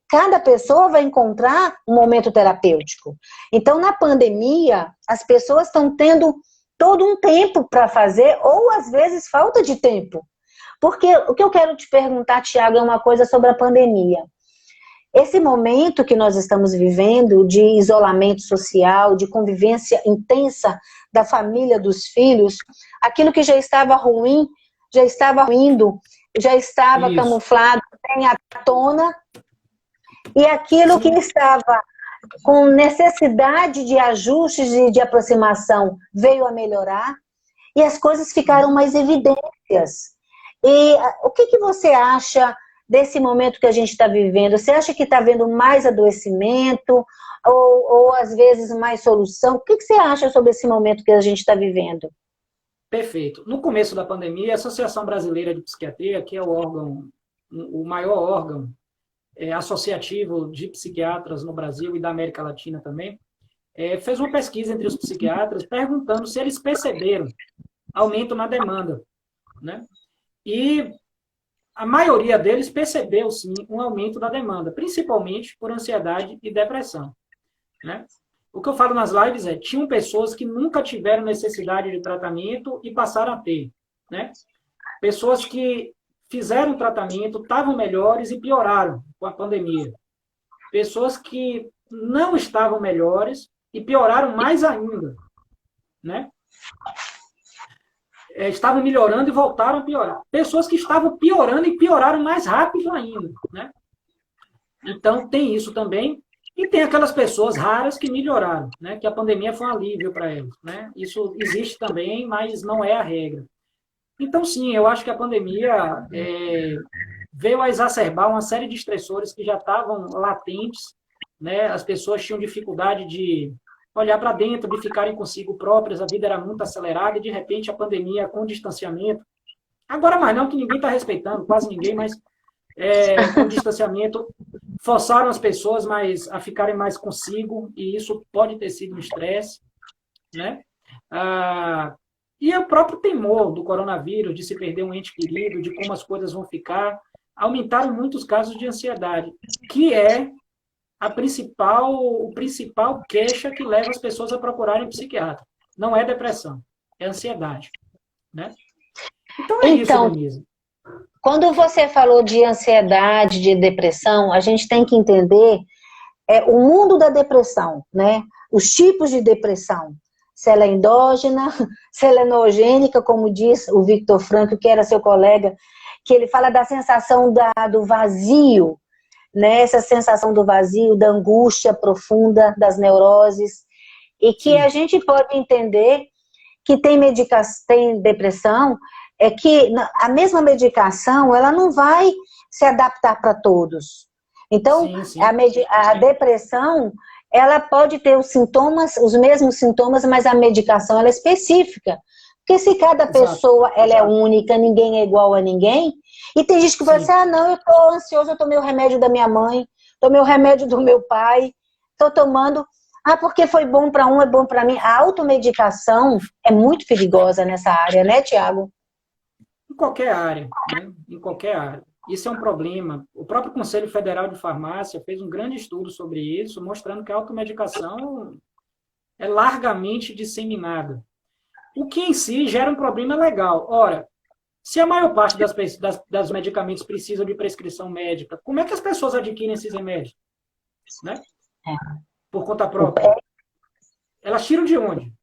cada pessoa vai encontrar um momento terapêutico. Então, na pandemia, as pessoas estão tendo todo um tempo para fazer, ou às vezes falta de tempo. Porque o que eu quero te perguntar, Tiago, é uma coisa sobre a pandemia. Esse momento que nós estamos vivendo de isolamento social, de convivência intensa da família, dos filhos, aquilo que já estava ruim, já estava ruindo, já estava camuflado, vem à tona, e aquilo que estava com necessidade de ajustes e de aproximação veio a melhorar, e as coisas ficaram mais evidentes. E o que você acha desse momento que a gente está vivendo? Você acha que está havendo mais adoecimento ou às vezes mais solução? O que você acha sobre esse momento que a gente está vivendo? Perfeito. No começo da pandemia, a Associação Brasileira de Psiquiatria, que é o órgão, o maior órgão associativo de psiquiatras no Brasil e da América Latina também, fez uma pesquisa entre os psiquiatras perguntando se eles perceberam aumento na demanda, né? E a maioria deles percebeu, sim, um aumento da demanda, principalmente por ansiedade e depressão, né? O que eu falo nas lives tinham pessoas que nunca tiveram necessidade de tratamento e passaram a ter, né? Pessoas que fizeram tratamento, estavam melhores e pioraram com a pandemia. Pessoas que não estavam melhores e pioraram mais ainda, né? Estavam melhorando e voltaram a piorar. Pessoas que estavam piorando e pioraram mais rápido ainda, né? Então, tem isso também. E tem aquelas pessoas raras que melhoraram, né? Que a pandemia foi um alívio para elas, né? Isso existe também, mas não é a regra. Então, sim, eu acho que a pandemia veio a exacerbar uma série de estressores que já estavam latentes, né? As pessoas tinham dificuldade de olhar para dentro, de ficarem consigo próprias, a vida era muito acelerada e, de repente, a pandemia com distanciamento. Agora mais não, que ninguém está respeitando, quase ninguém, mas com distanciamento forçaram as pessoas a ficarem mais consigo, e isso pode ter sido um estresse, né? E o próprio temor do coronavírus, de se perder um ente querido, de como as coisas vão ficar, aumentaram muitos casos de ansiedade, que é o principal queixa que leva as pessoas a procurarem psiquiatra. Não é depressão, é ansiedade, né? Então isso, Denise. Quando você falou de ansiedade, de depressão, a gente tem que entender o mundo da depressão, né? Os tipos de depressão. Se ela é endógena, se ela é noogênica, como diz o Victor Frankl, que era seu colega, que ele fala da sensação do vazio, né? Essa sensação do vazio, da angústia profunda, das neuroses, e que a gente pode entender que tem depressão, é que a mesma medicação, ela não vai se adaptar para todos. Então, sim. A depressão, ela pode ter os mesmos sintomas, mas a medicação ela é específica. Porque se cada pessoa ela é única, ninguém é igual a ninguém, e tem gente que vai dizer, não, eu estou ansioso, eu tomei o remédio da minha mãe, tomei o remédio do meu pai, estou tomando, porque foi bom para um, é bom para mim. A automedicação é muito perigosa nessa área, né, Tiago? Em qualquer área, né? Em qualquer área. Isso é um problema. O próprio Conselho Federal de Farmácia fez um grande estudo sobre isso, mostrando que a automedicação é largamente disseminada. O que em si gera um problema legal. Ora, se a maior parte das medicamentos precisam de prescrição médica, como é que as pessoas adquirem esses remédios? Né? Por conta própria. Elas tiram de onde?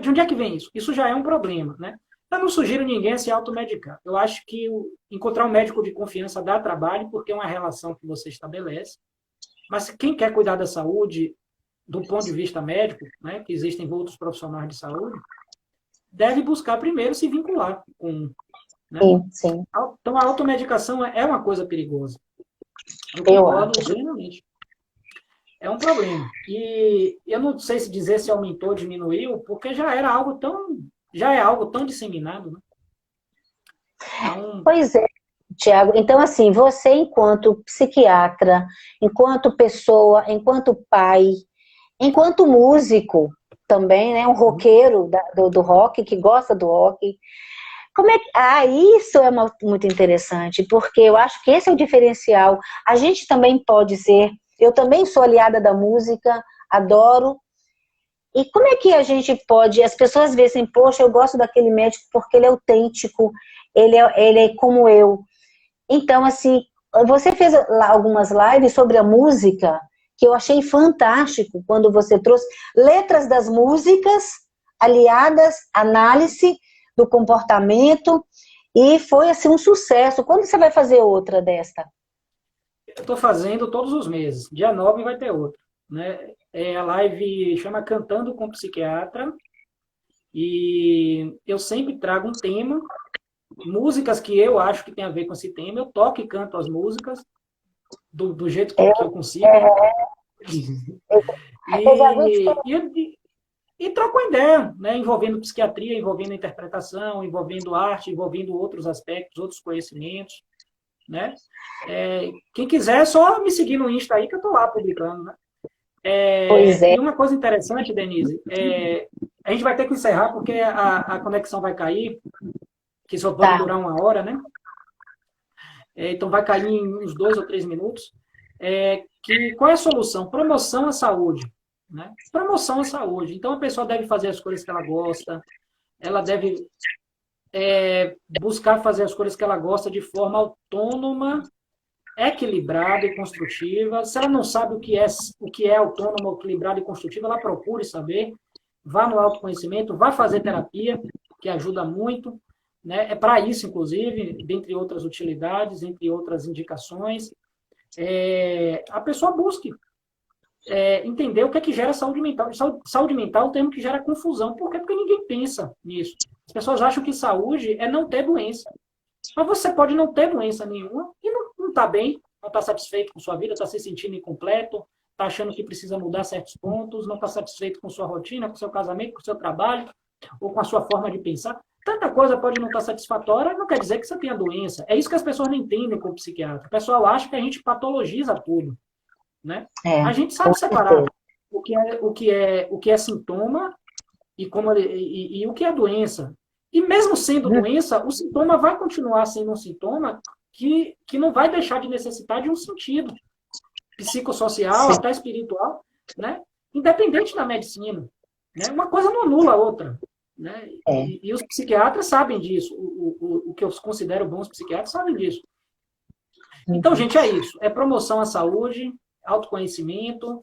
De onde é que vem isso? Isso já é um problema, né? Eu não sugiro ninguém a se automedicar. Eu acho que encontrar um médico de confiança dá trabalho, porque é uma relação que você estabelece. Mas quem quer cuidar da saúde, do ponto de vista médico, né, que existem outros profissionais de saúde, deve buscar primeiro se vincular com, né? Sim, sim. Então, a automedicação é uma coisa perigosa. Eu Eu concordo acho. plenamente. É um problema. E eu não sei se dizer se aumentou ou diminuiu, porque já é algo tão disseminado, né? Então, Pois é, Tiago. Então, assim, você enquanto psiquiatra, enquanto pessoa, enquanto pai, enquanto músico também, né? Um roqueiro do rock, que gosta do rock. Como é que... isso é muito interessante, porque eu acho que esse é o diferencial. A gente também pode ser... Eu também sou aliada da música, adoro. E como é que a gente pode... As pessoas veem assim, poxa, eu gosto daquele médico porque ele é autêntico, ele é como eu. Então, assim, você fez lá algumas lives sobre a música, que eu achei fantástico, quando você trouxe letras das músicas aliadas à análise do comportamento, e foi assim um sucesso. Quando você vai fazer outra desta? eu estou fazendo todos os meses. Dia 9 vai ter outra, né? A live chama Cantando com Psiquiatra, e eu sempre trago um tema, músicas que eu acho que tem a ver com esse tema, eu toco e canto as músicas do jeito que eu consigo, né? Eu já vi que E troco ideia, né? Envolvendo psiquiatria, envolvendo interpretação, envolvendo arte, envolvendo outros aspectos, outros conhecimentos, né? Quem quiser, é só me seguir no Insta aí que eu estou lá publicando, né? pois é, E uma coisa interessante, Denise, a gente vai ter que encerrar porque a conexão vai cair, que só pode tá. durar 1 hora, né? Então vai cair em uns 2 ou 3 minutos. Qual é a solução? Promoção à saúde, né? Promoção à saúde. Então a pessoa deve fazer as coisas que ela gosta, ela deve buscar fazer as coisas que ela gosta de forma autônoma, equilibrada e construtiva. Se ela não sabe o que é autônoma, equilibrada e construtiva, ela procure saber, vá no autoconhecimento, vá fazer terapia, que ajuda muito, né? É para isso, inclusive, dentre outras utilidades, entre outras indicações, a pessoa busque entender o que é que gera saúde mental. Saúde mental é um termo que gera confusão. Por quê? Porque ninguém pensa nisso. As pessoas acham que saúde é não ter doença. Mas você pode não ter doença nenhuma e não está bem, não está satisfeito com sua vida, está se sentindo incompleto, está achando que precisa mudar certos pontos, não está satisfeito com sua rotina, com seu casamento, com seu trabalho, ou com a sua forma de pensar. Tanta coisa pode não estar satisfatória, não quer dizer que você tenha doença. É isso que as pessoas não entendem como psiquiatra. O pessoal acha que a gente patologiza tudo, né? A gente sabe separar o que é sintoma e o que é doença. E mesmo sendo doença, o sintoma vai continuar sendo um sintoma que não vai deixar de necessitar de um sentido psicossocial, até espiritual, né? Independente da medicina, né? Uma coisa não anula a outra, né? E os psiquiatras sabem disso, o que eu considero bons psiquiatras sabem disso. Então, gente, é isso. É promoção à saúde, autoconhecimento,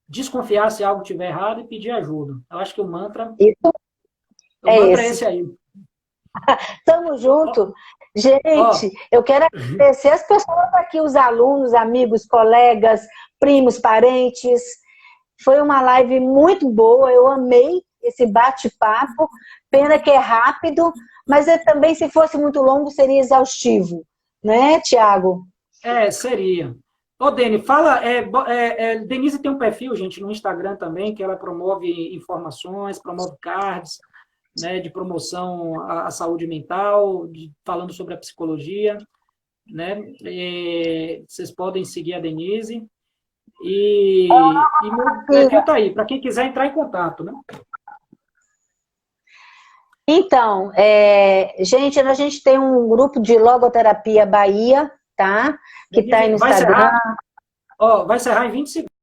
desconfiar se algo estiver errado e pedir ajuda. Eu acho que o mantra é esse aí. Tamo junto. Gente, eu quero agradecer as pessoas aqui, os alunos, amigos, colegas, primos, parentes. Foi uma live muito boa, eu amei esse bate-papo. Pena que é rápido, mas também, se fosse muito longo, seria exaustivo. Né, Tiago? Seria. Ô, Deni, fala, Denise tem um perfil, gente, no Instagram também, que ela promove informações, promove cards, né, de promoção à saúde mental, falando sobre a psicologia, né? Vocês podem seguir a Denise. E meu perfil está aí, para quem quiser entrar em contato, né? Então, gente, a gente tem um grupo de Logoterapia Bahia, tá? Que está aí no Instagram. Vai encerrar em 20 segundos.